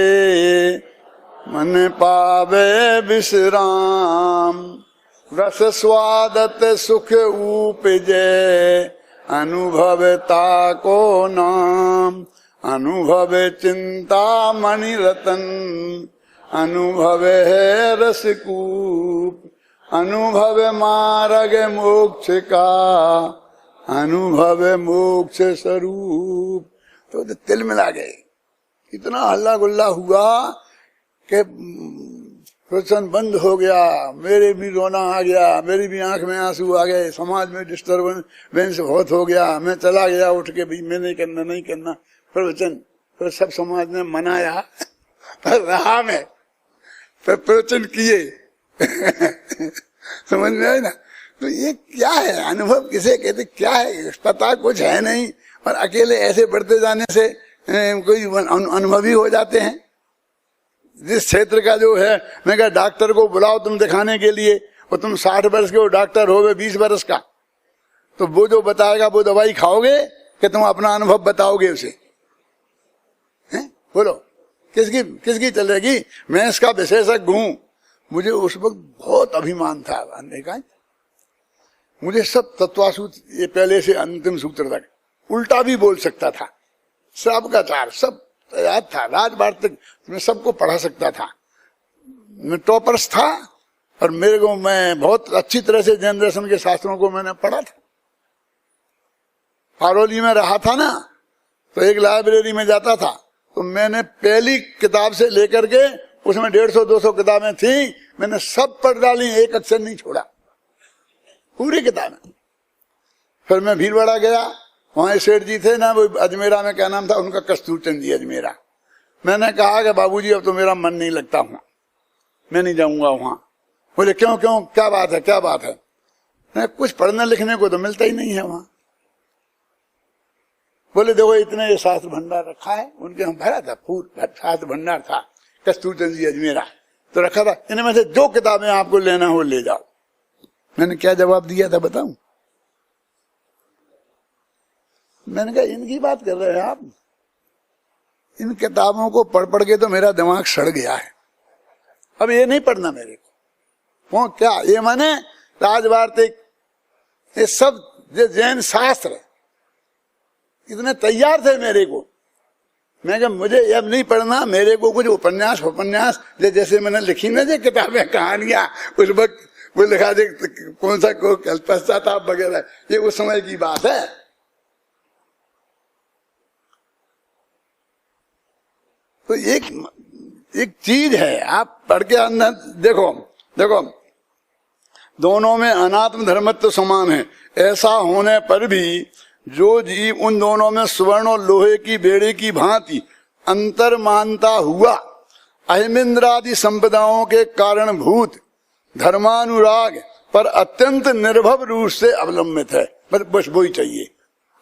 मन पावे विश्राम, रस स्वादत सुख उपजे अनुभवता को नाम। अनुभव चिंता मणि रतन, अनुभव है रसकूप, अनुभव मार्ग मोक्ष का, अनुभव मोक्ष स्वरूप। तो तिल मिला गए, इतना हल्ला गुल्ला हुआ कि प्रवचन बंद हो गया, मेरे भी रोना आ गया, मेरी भी आंख में आंसू आ गए, समाज में डिस्टर्बेंस बहुत हो गया। मैं चला गया उठ के, भी मैं नहीं करना नहीं करना प्रवचन। फिर सब समाज ने मनाया, रहा मैं, फिर प्रवचन किए। समझ में आए ना? तो ये क्या है, अनुभव किसे कहते, क्या है, पता कुछ है नहीं, और अकेले ऐसे बढ़ते जाने से कोई अनुभवी हो जाते हैं। जिस क्षेत्र का जो है, मैं कहा डॉक्टर को बुलाओ तुम दिखाने के लिए, और तुम 60 वर्ष के हो, डॉक्टर हो गए 20 वर्ष का, तो वो जो बताएगा वो दवाई खाओगे कि तुम अपना अनुभव बताओगे उसे? हैं? बोलो किसकी किसकी चलेगी? मैं इसका विशेषज्ञ हूं। मुझे उस वक्त बहुत अभिमान था, का मुझे सब तत्वासूत्र, ये पहले से अंतिम सूत्र तक उल्टा भी बोल सकता था, सबका चार सब याद था, राजभार तक मैं सबको पढ़ा सकता था। मैं टॉपर्स था, और मेरे को, मैं बहुत अच्छी तरह से जैन दर्शन के शास्त्रों को मैंने पढ़ा था। पारोली में रहा था ना, तो एक लाइब्रेरी में जाता था, तो मैंने पहली किताब से लेकर के, उसमें 150-200 किताबें थी, मैंने सब पढ़ डाली, एक अक्षर नहीं छोड़ा, पूरी किताबें। फिर मैं भीलवाड़ा गया, वहां सेठ जी थे ना, वो अजमेरा में, क्या नाम था उनका, कस्तूरचंद जी अजमेरा। मैंने कहा कि बाबूजी अब तो मेरा मन नहीं लगता वहां, मैं नहीं जाऊंगा वहां। बोले क्यों क्यों, क्या बात है, क्या बात है? मैं कुछ पढ़ने लिखने को तो मिलता ही नहीं है वहां। बोले देखो इतने शास्त्र भंडार रखा है, उनके हम भरा था, पूरा शास्त्र भंडार था, कस्तूरचंद जी अजमेरा तो रखा था, इनमें से जो किताबें आपको लेना हो ले जाओ। मैंने क्या जवाब दिया था बताऊं? मैंने कहा इनकी बात कर रहे हैं आप, इन किताबों को पढ़ पढ़ के तो मेरा दिमाग सड़ गया है, अब ये नहीं पढ़ना मेरे को। वो क्या, ये माने राजवार्तिक, ये सब जैन शास्त्र इतने तैयार थे मेरे को। मैं कहा मुझे अब नहीं पढ़ना, मेरे को कुछ उपन्यास जैसे मैंने लिखी ना जो किताबें, कहानियां, उस वक्त वो लिखा दे कौन सा को पश्चाताप वगैरह, ये उस समय की बात है। तो एक चीज है, आप पढ़ के अंदर देखो दोनों में अनात्म धर्मत्व समान है। ऐसा होने पर भी जो जीव उन दोनों में स्वर्ण और लोहे की बेड़े की भांति अंतर मानता हुआ अहिमिंद्रादि संपदाओं के कारणभूत धर्मानुराग पर अत्यंत निर्भर रूप से अवलंबित है। बस वही चाहिए,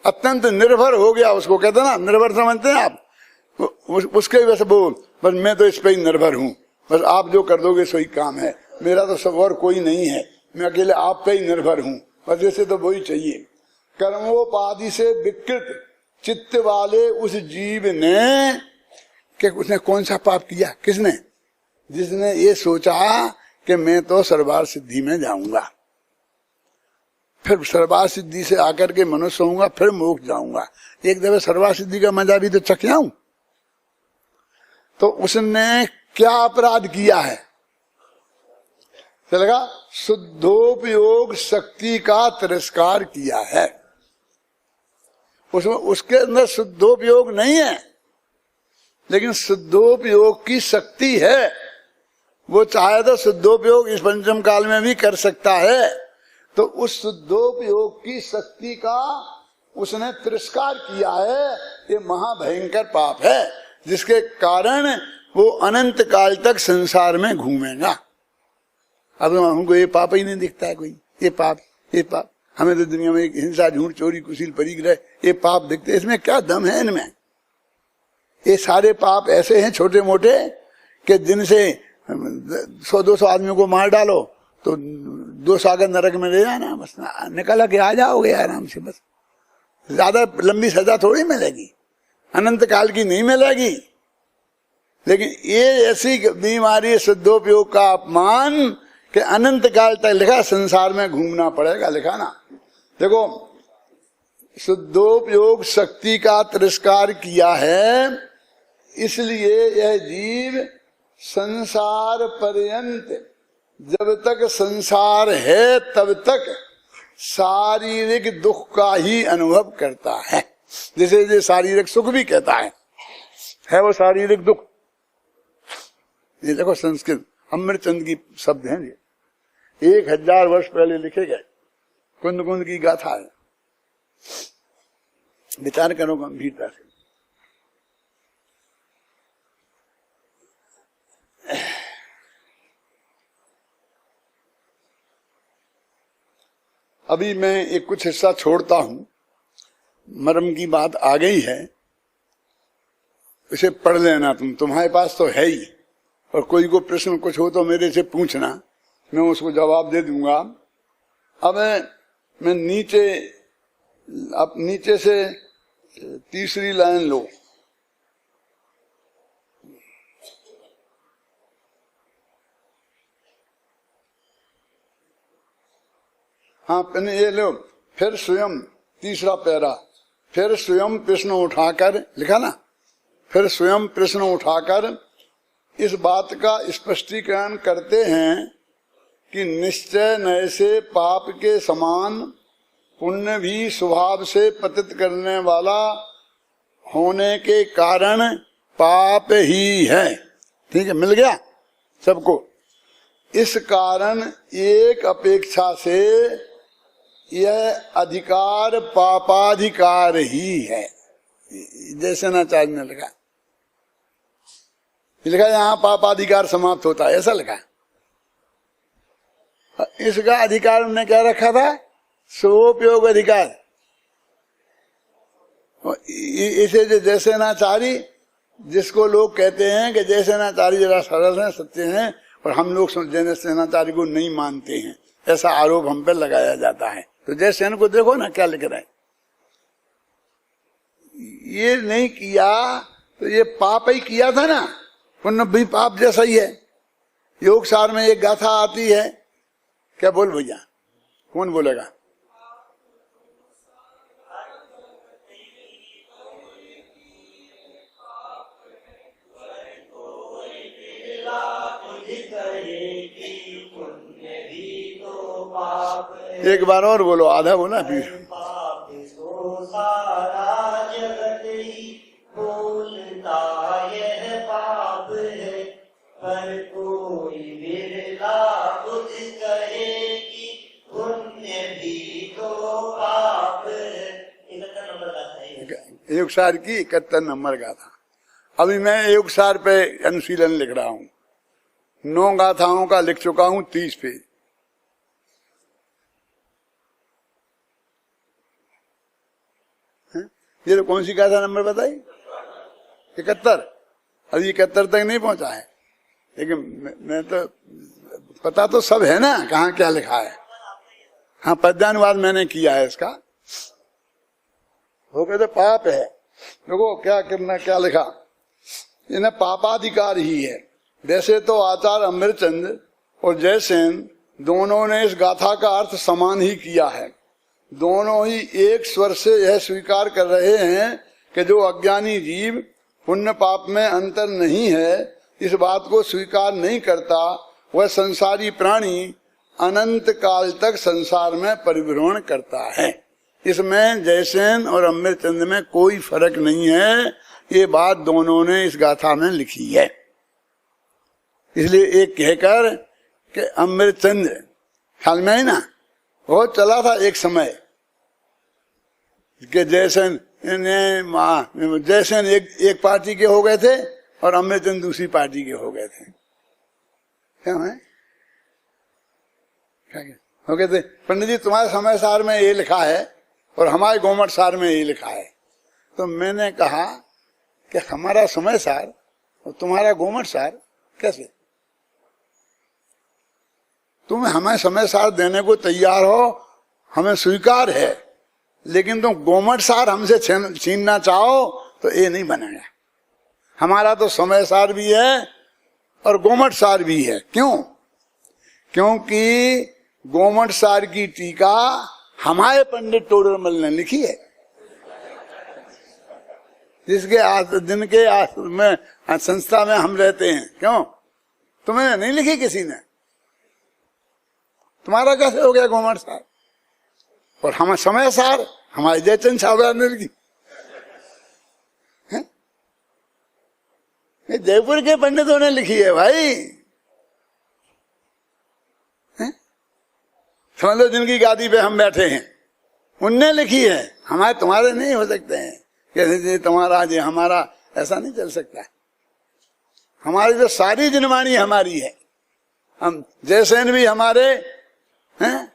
अत्यंत निर्भर हो गया, उसको कहते हैं ना, निर्भर समझते हैं आप, उसके वैसे बोल, बस मैं तो इस पे ही निर्भर हूं, बस आप जो कर दोगे सही काम है, मेरा तो सब और कोई नहीं है, मैं अकेले आप पे ही निर्भर हूं, बस जैसे तो वही चाहिए। कर्मोपाधि से विकृत चित्त वाले उस जीव ने, कि उसने कौन सा पाप किया, किसने? जिसने ये सोचा कि मैं तो सर्वार सिद्धि में जाऊंगा, फिर सर्वार सिद्धि से आकर के मनुष्य होऊंगा, फिर मोक्ष जाऊंगा, एक दफे सर्वार सिद्धि का मजा भी तो चख जाऊं। तो उसने क्या अपराध किया है? चलेगा, शुद्धोपयोग शक्ति का तिरस्कार किया है। उसमें उसके अंदर शुद्धोपयोग नहीं है, लेकिन शुद्धोपयोग की शक्ति है। वो चाहे तो शुद्धोपयोग इस पंचम काल में भी कर सकता है। तो उस शुद्धोपयोग की शक्ति का उसने तिरस्कार किया है, ये महाभयंकर पाप है, जिसके कारण वो अनंत काल तक संसार में घूमेगा। अब हमको ये पाप ही नहीं दिखता है कोई, ये पाप हमें तो दुनिया में हिंसा, झूठ, चोरी, कुशील, परिग्रह, ये पाप दिखते, इसमें क्या दम है इनमें? ये सारे पाप ऐसे हैं छोटे मोटे कि जिनसे 100-200 आदमियों को मार डालो तो 2 सागर नरक में ले जाना, बस निकल के आ जाओगे आराम से, बस ज्यादा लंबी सजा थोड़ी मिलेगी, अनंत काल की नहीं मिलेगी। लेकिन ये ऐसी बीमारी शुद्धोपयोग का अपमान कि अनंत काल तक लिखा संसार में घूमना पड़ेगा, लिखा ना। देखो, शुद्धोपयोग शक्ति का तिरस्कार किया है, इसलिए यह जीव संसार पर्यंत, जब तक संसार है तब तक शारीरिक दुख का ही अनुभव करता है। जैसे ये शारीरिक सुख भी कहता है वो शारीरिक दुख। ये देखो संस्कृत अमृतचंद की शब्द हैं, ये 1000 वर्ष पहले लिखे गए, कुंद कुंद की गाथा है। विचार करो गंभीरता से। अभी मैं एक कुछ हिस्सा छोड़ता हूं, मर्म की बात आ गई है, इसे पढ़ लेना तुम्हारे पास तो है ही, और कोई को प्रश्न कुछ हो तो मेरे से पूछना, मैं उसको जवाब दे दूंगा। अब मैं नीचे से तीसरी लाइन लो। हाँ, ये लो, फिर स्वयं, तीसरा पैरा, फिर स्वयं प्रश्न उठाकर, लिखा ना, फिर स्वयं प्रश्न उठाकर इस बात का स्पष्टीकरण करते हैं कि निश्चय नए से पाप के समान पुण्य भी स्वभाव से पतित करने वाला होने के कारण पाप ही है। ठीक है, मिल गया सबको। इस कारण एक अपेक्षा से यह अधिकार पापाधिकार ही है, जैसे नाचार्य ने लिखा। यहाँ पापाधिकार समाप्त होता है, ऐसा लिखा। इसका अधिकार उन्होंने क्या रखा था? स्वोपयोग अधिकार। इसे जो जैसे नाचारी, जिसको लोग कहते हैं कि जैसे नाचारी जरा सरल है, सत्य हैं, और हम लोग जैसे नाचारी को नहीं मानते हैं, ऐसा आरोप हम पे लगाया जाता है। तो जैसे को देखो ना क्या लिख रहे हैं, ये नहीं किया तो ये पाप ही किया था ना, पुण्य भी पाप जैसा ही है। योग सार में एक गाथा आती है, क्या बोल भैया, कौन बोलेगा? एक बार और बोलो, आधा बोला फिर। पर कोई बिरला बुद्ध कहे कि पुण्य भी तो पाप है। 71 नंबर गाथा है। युगसार की 71 नंबर गाथा। अभी मैं युगसार पे अनुशीलन लिख रहा हूँ, 9 गाथाओं का लिख चुका हूँ, 30 पेज। ये तो कौन सी गाथा नंबर बताई? 71। अभी 71 तक नहीं पहुंचा है, लेकिन मैं तो पता तो सब है ना कहाँ क्या लिखा है। हाँ, पद्यानुवाद मैंने किया है इसका। हो गए तो पाप है। देखो क्या करना, क्या लिखा, इन्हें पापाधिकार ही है। वैसे तो आचार्य अमृतचंद और जयसेन दोनों ने इस गाथा का अर्थ समान ही किया है। दोनों ही एक स्वर से यह स्वीकार कर रहे हैं कि जो अज्ञानी जीव पुण्य पाप में अंतर नहीं है, इस बात को स्वीकार नहीं करता, वह संसारी प्राणी अनंत काल तक संसार में परिभ्रमण करता है। इसमें जयसेन और अमृतचंद में कोई फर्क नहीं है। ये बात दोनों ने इस गाथा में लिखी है। इसलिए एक कहकर कि अमृतचंद ख्याल में है ना, वो चला था एक समय, कि जयसेन एक पार्टी के हो गए थे और अमृतचंद दूसरी पार्टी के हो गए थे। क्या है हो गए थे? पंडित जी तुम्हारे समय सार में ये लिखा है और हमारे गोमट सार में ये लिखा है। तो मैंने कहा कि हमारा समय सार और तुम्हारा गोमट सार कैसे? तुम हमें समय सार देने को तैयार हो, हमें स्वीकार है, लेकिन तुम गोमट सार हमसे छीनना चाहो तो ये नहीं बनेगा। हमारा तो समय सार भी है और गोमट सार भी है। क्यों? क्योंकि गोमट सार की टीका हमारे पंडित टोडरमल ने लिखी है, जिनके में संस्था में हम रहते हैं। क्यों? तुम्हें नहीं लिखी किसी ने? तुम्हारा कैसे हो गया गोमट सार? और हम समय सार हमारे जयचंद साहब ने लिखी। जयपुर के पंडितों ने लिखी है भाई। समझ लो जिनकी गादी पे हम बैठे हैं उनने लिखी है, हमारे तुम्हारे नहीं हो सकते हैं। कैसे तुम्हारा जी हमारा, ऐसा नहीं चल सकता है। हमारी जो सारी जिनवाणी हमारी है, हम जयसेन भी हमारे हैं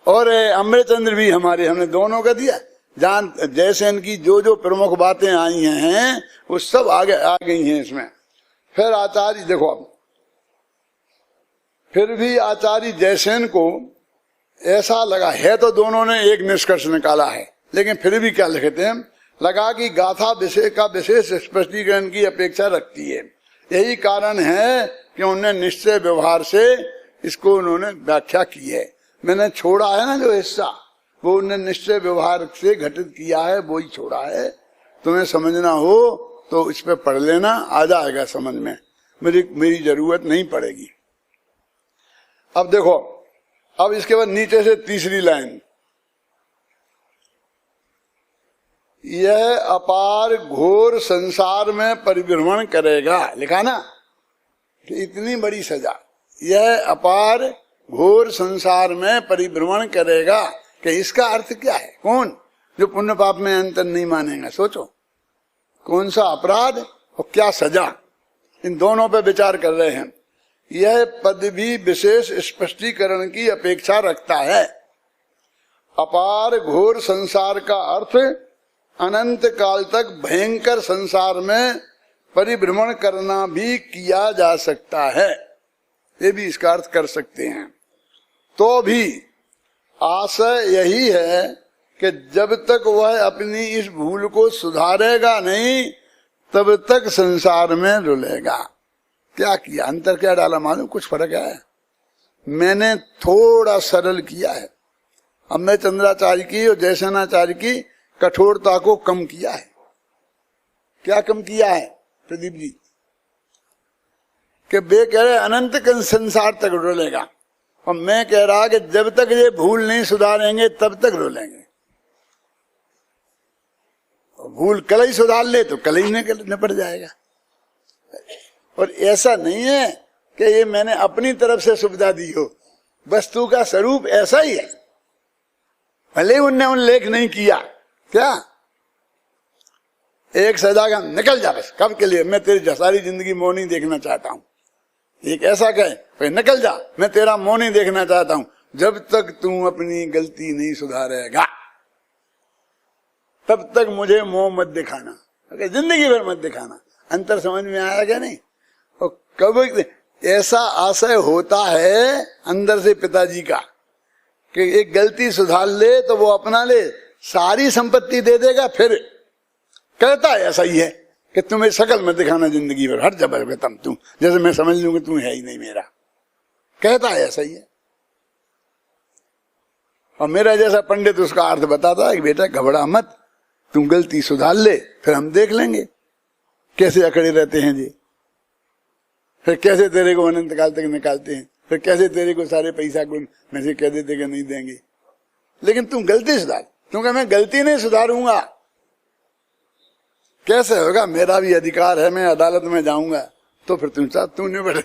और अमृतचंद्र भी हमारे, हमने दोनों का दिया। जान जयसेन की जो जो प्रमुख बातें आई हैं वो सब आगे आ गई हैं इसमें। फिर आचार्य देखो, अब फिर भी आचार्य जयसेन को ऐसा लगा है, तो दोनों ने एक निष्कर्ष निकाला है, लेकिन फिर भी क्या लिखते हैं, लगा कि गाथा विषय का विशेष स्पष्टीकरण की अपेक्षा रखती है। यही कारण है कि उन्होंने निश्चय व्यवहार से इसको उन्होंने व्याख्या की है। मैंने छोड़ा है ना जो हिस्सा, वो उन्होंने निश्चय व्यवहार से घटित किया है, वो ही छोड़ा है। तुम्हें समझना हो तो इस पे पढ़ लेना, आ जाएगा समझ में, मेरी जरूरत नहीं पड़ेगी। अब देखो, अब इसके बाद नीचे से तीसरी लाइन, यह अपार घोर संसार में परिभ्रमण करेगा, लिखा ना, कि इतनी बड़ी सजा, यह अपार घोर संसार में परिभ्रमण करेगा, कि इसका अर्थ क्या है? कौन जो पुण्य पाप में अंतर नहीं मानेगा? सोचो कौन सा अपराध और क्या सजा, इन दोनों पे विचार कर रहे हैं। यह पद भी विशेष स्पष्टीकरण की अपेक्षा रखता है। अपार घोर संसार का अर्थ अनंत काल तक भयंकर संसार में परिभ्रमण करना भी किया जा सकता है, ये भी इसका अर्थ कर सकते हैं। तो भी आशय यही है कि जब तक वह अपनी इस भूल को सुधारेगा नहीं, तब तक संसार में रुलेगा। क्या किया, अंतर क्या डाला मालूम? कुछ फर्क है। मैंने थोड़ा सरल किया है, अब मैं चंद्राचार्य की और जयसेनाचार्य की कठोरता को कम किया है। क्या कम किया है प्रदीप जी? कि वे कह रहे अनंत संसार तक रुलेगा, और मैं कह रहा कि जब तक ये भूल नहीं सुधारेंगे तब तक रुलेंगे। भूल कल ही सुधार ले तो कल ही निपट जाएगा। और ऐसा नहीं है कि ये मैंने अपनी तरफ से सुविधा दी हो, वस्तु का स्वरूप ऐसा ही है, भले उनने उल्लेख नहीं किया। क्या एक सजा का निकल जा, बस कब के लिए, मैं तेरी सारी जिंदगी मोह नहीं देखना चाहता हूं। एक ऐसा कहे भाई निकल जा, मैं तेरा मोह नहीं देखना चाहता हूं। जब तक तू अपनी गलती नहीं सुधारेगा तब तक मुझे मोह मत दिखाना, जिंदगी भर मत दिखाना। अंतर समझ में आया क्या नहीं? और कभी ऐसा आशय होता है अंदर से पिताजी का कि एक गलती सुधार ले तो वो अपना ले, सारी संपत्ति दे देगा। फिर कहता है ऐसा ही है कि तुम्हें शकल मत दिखाना जिंदगी भर, हर जबर खत्म, तू जैसे मैं समझ लूं कि तू है ही नहीं मेरा। कहता है ऐसा ही है। और मेरा जैसा पंडित उसका अर्थ बताता है कि बेटा घबरा मत, तुम गलती सुधार ले, फिर हम देख लेंगे कैसे अकड़े रहते हैं जी, फिर कैसे तेरे को अनंत काल तक निकालते हैं, फिर कैसे तेरे को सारे पैसा को में से कह देते कि नहीं देंगे, लेकिन तुम गलती सुधार। क्योंकि मैं गलती नहीं सुधारूंगा कैसे होगा? मेरा भी अधिकार है, मैं अदालत में जाऊंगा, तो फिर तू निपट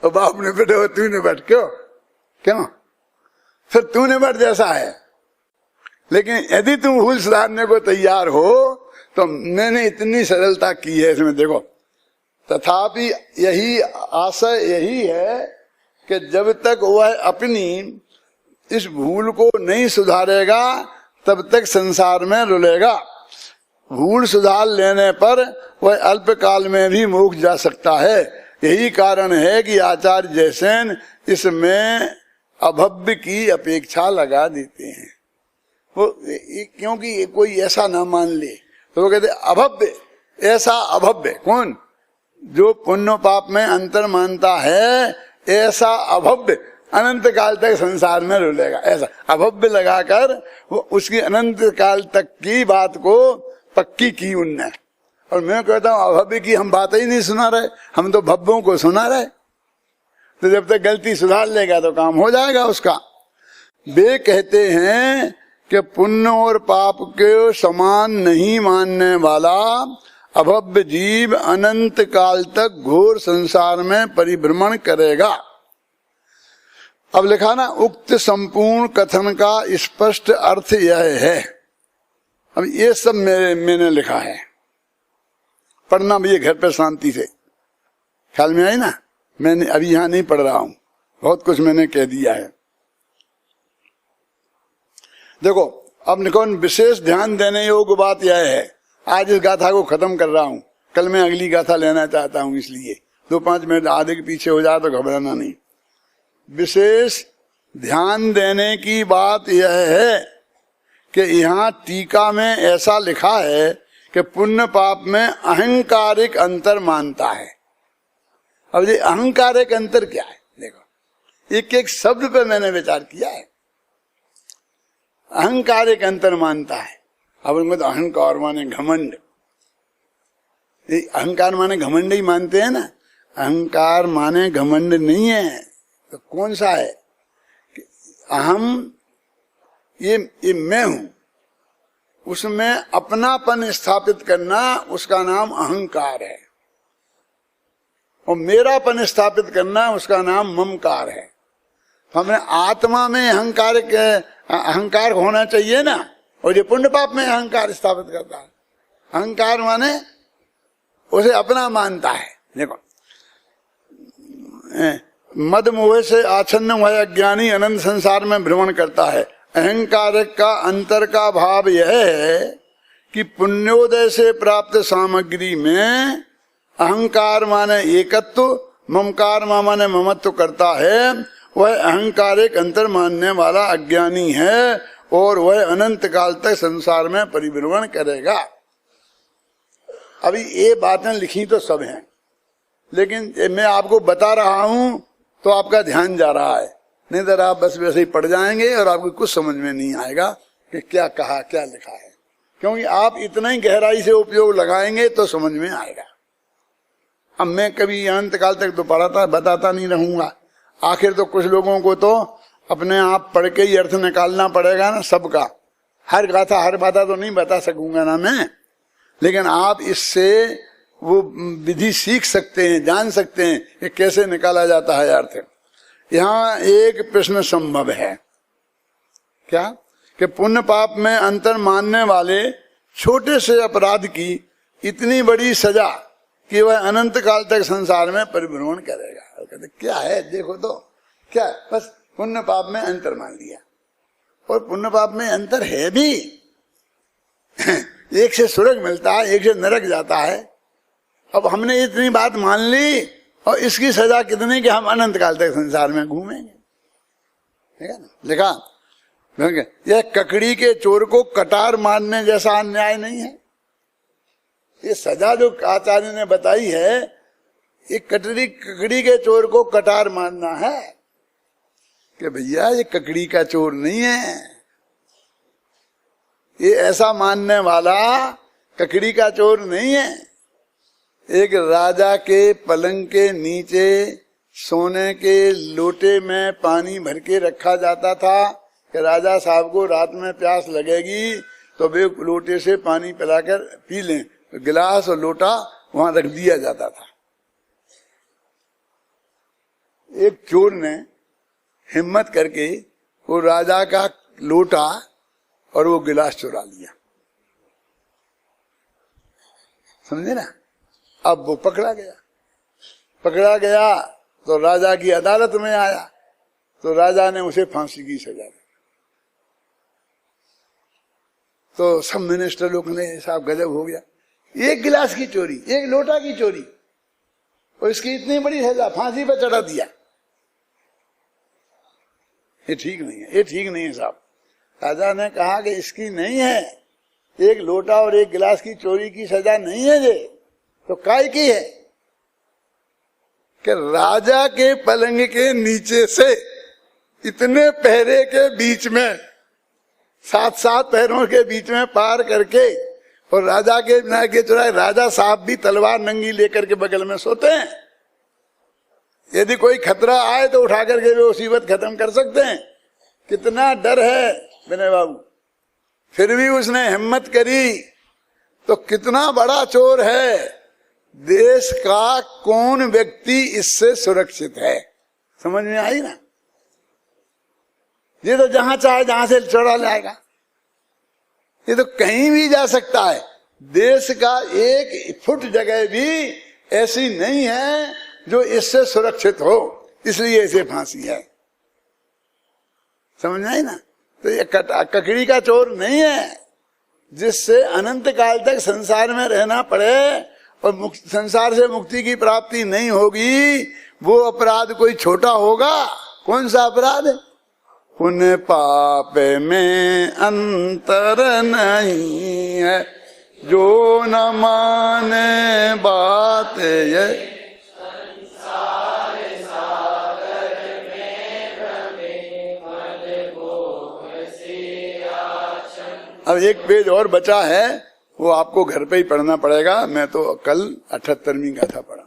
और बाप निपटे हो, तू निपट क्यों? फिर तू निपट जैसा है। लेकिन यदि तुम भूल सुधारने को तैयार हो तो मैंने इतनी सरलता की है इसमें, देखो। तथापि यही आशय यही है कि जब तक वह अपनी इस भूल को नहीं सुधारेगा तब तक संसार में रुलेगा। भूल सुधार लेने पर वह अल्पकाल में भी मोक्ष जा सकता है। यही कारण है कि आचार्य जयसेन इसमें अभव्य की अपेक्षा लगा देते हैं। वो क्योंकि कोई ऐसा ना मान ले तो वो कहते अभव्य, ऐसा अभव्य। कौन? जो पुण्य पाप में अंतर मानता है, ऐसा अभव्य अनंत काल तक संसार में रुलेगा। ऐसा अभव्य लगाकर वो उसकी अनंत काल तक की बात को पक्की की उनने। और मैं कहता हूं अभव्य की हम बात ही नहीं सुना रहे, हम तो भव्यों को सुना रहे। तो जब तक गलती सुधार लेगा तो काम हो जाएगा उसका। वे कहते हैं कि पुण्य और पाप के समान नहीं मानने वाला अभव्य जीव अनंत काल तक घोर संसार में परिभ्रमण करेगा। अब लिखा ना, उक्त संपूर्ण कथन का स्पष्ट अर्थ यह है। अब ये सब मैंने लिखा है, पढ़ना भी घर पर शांति से। ख्याल में आई ना? मैंने अभी यहां नहीं पढ़ रहा हूं, बहुत कुछ मैंने कह दिया है। देखो, अब निकोन विशेष ध्यान देने योग्य बात यह है, आज इस गाथा को खत्म कर रहा हूं, कल मैं अगली गाथा लेना चाहता हूं, इसलिए 2-5 मिनट आधे के पीछे हो जाए तो घबराना नहीं। विशेष ध्यान देने की बात यह है कि यहाँ टीका में ऐसा लिखा है कि पुण्य पाप में अहंकारिक अंतर मानता है। अब ये अहंकारिक अंतर क्या है? देखो, एक एक शब्द पे मैंने विचार किया है। अहंकारिक अंतर मानता है। अब उनको तो अहंकार माने घमंड, अहंकार माने घमंड ही मानते हैं ना। अहंकार माने घमंड नहीं है तो कौन सा है? अहम, ये मैं हूं, उसमें अपनापन स्थापित करना उसका नाम अहंकार है, और मेरापन स्थापित करना उसका नाम ममकार है। तो हमें आत्मा में अहंकार होना चाहिए ना, और ये पुण्य पाप में अहंकार स्थापित करता है। अहंकार माने उसे अपना मानता है। देखो, मद मोह से आच्छन्न हुआ अज्ञानी अनंत संसार में भ्रमण करता है। अहंकार का अंतर का भाव यह है कि पुण्योदय से प्राप्त सामग्री में अहंकार माने एकत्व, ममकार माने ममत्व करता है। वह अहंकारिक अंतर मानने वाला अज्ञानी है और वह अनंत काल तक संसार में परिभ्रमण करेगा। अभी ये बातें लिखी तो सब हैं, लेकिन मैं आपको बता रहा हूं तो आपका ध्यान जा रहा है, नहीं तो आप बस वैसे ही पढ़ जाएंगे और आपको कुछ समझ में नहीं आएगा कि क्या कहा, क्या लिखा है। क्योंकि आप इतना ही गहराई से उपयोग लगाएंगे तो समझ में आएगा। अब मैं कभी अनंत काल तक तो पढ़ाता बताता नहीं रहूंगा। आखिर तो कुछ लोगों को तो अपने आप पढ़ के ही अर्थ निकालना पड़ेगा ना सबका। हर गाथा हर बात तो नहीं बता सकूंगा ना मैं, लेकिन आप इससे वो विधि सीख सकते हैं, जान सकते हैं कि कैसे निकाला जाता है अर्थ। यहाँ एक प्रश्न संभव है, क्या कि पुण्य पाप में अंतर मानने वाले छोटे से अपराध की इतनी बड़ी सजा कि वह अनंत काल तक संसार में परिभ्रमण करेगा। कहते क्या है, देखो तो क्या है? बस पुण्य पाप में अंतर मान लिया, और पुण्य पाप में अंतर है भी। एक से स्वर्ग मिलता है, एक से नरक जाता है। अब हमने इतनी बात मान ली और इसकी सजा कितनी कि हम अनंत काल तक संसार में घूमेंगे। ठीक है ना? लिखा, यह ककड़ी के चोर को कटार मारने जैसा अन्याय नहीं है। ये सजा जो आचार्य ने बताई है, ये ककड़ी के चोर को कटार मारना है कि भैया ये ककड़ी का चोर नहीं है। ये ऐसा मानने वाला ककड़ी का चोर नहीं है। एक राजा के पलंग के नीचे सोने के लोटे में पानी भर के रखा जाता था कि राजा साहब को रात में प्यास लगेगी तो वे लोटे से पानी पिलाकर पी लें। तो गिलास और लोटा वहां रख दिया जाता था। एक चोर ने हिम्मत करके वो राजा का लोटा और वो गिलास चुरा लिया, समझे ना। अब वो पकड़ा गया तो राजा की अदालत में आया, तो राजा ने उसे फांसी की सजा दी। तो सब मिनिस्टर लोग ने साहब गजब हो गया, एक गिलास की चोरी, एक लोटा की चोरी, और इसकी इतनी बड़ी सजा, फांसी पर चढ़ा दिया। ये ठीक नहीं है साहब। राजा ने कहा कि इसकी नहीं है, एक लोटा और एक गिलास की चोरी की सजा नहीं है ये, तो काय की है कि राजा के पलंग के नीचे से इतने पहरे के बीच में, 7-7 पैरों के बीच में पार करके, और राजा के बिना के चुराए, राजा साहब भी तलवार नंगी लेकर के बगल में सोते हैं। यदि कोई खतरा आए तो उठा करके वे मुसीबत खत्म कर सकते हैं। कितना डर है विनय बाबू, फिर भी उसने हिम्मत करी। तो कितना बड़ा चोर है, देश का कौन व्यक्ति इससे सुरक्षित है, समझ में आई ना। ये तो जहां चाहे जहां से चोरा लाएगा, ये तो कहीं भी जा सकता है। देश का 1 फुट जगह भी ऐसी नहीं है जो इससे सुरक्षित हो, इसलिए इसे फांसी है, समझ में आई ना। तो ये ककड़ी का चोर नहीं है जिससे अनंत काल तक संसार में रहना पड़े और संसार से मुक्ति की प्राप्ति नहीं होगी। वो अपराध कोई छोटा होगा? कौन सा अपराध है? पुण्य पाप में अंतर नहीं है, जो न माने बात ये। अब एक पेज और बचा है, वो आपको घर पे ही पढ़ना पड़ेगा। मैं तो कल 78वीं गाथा पढ़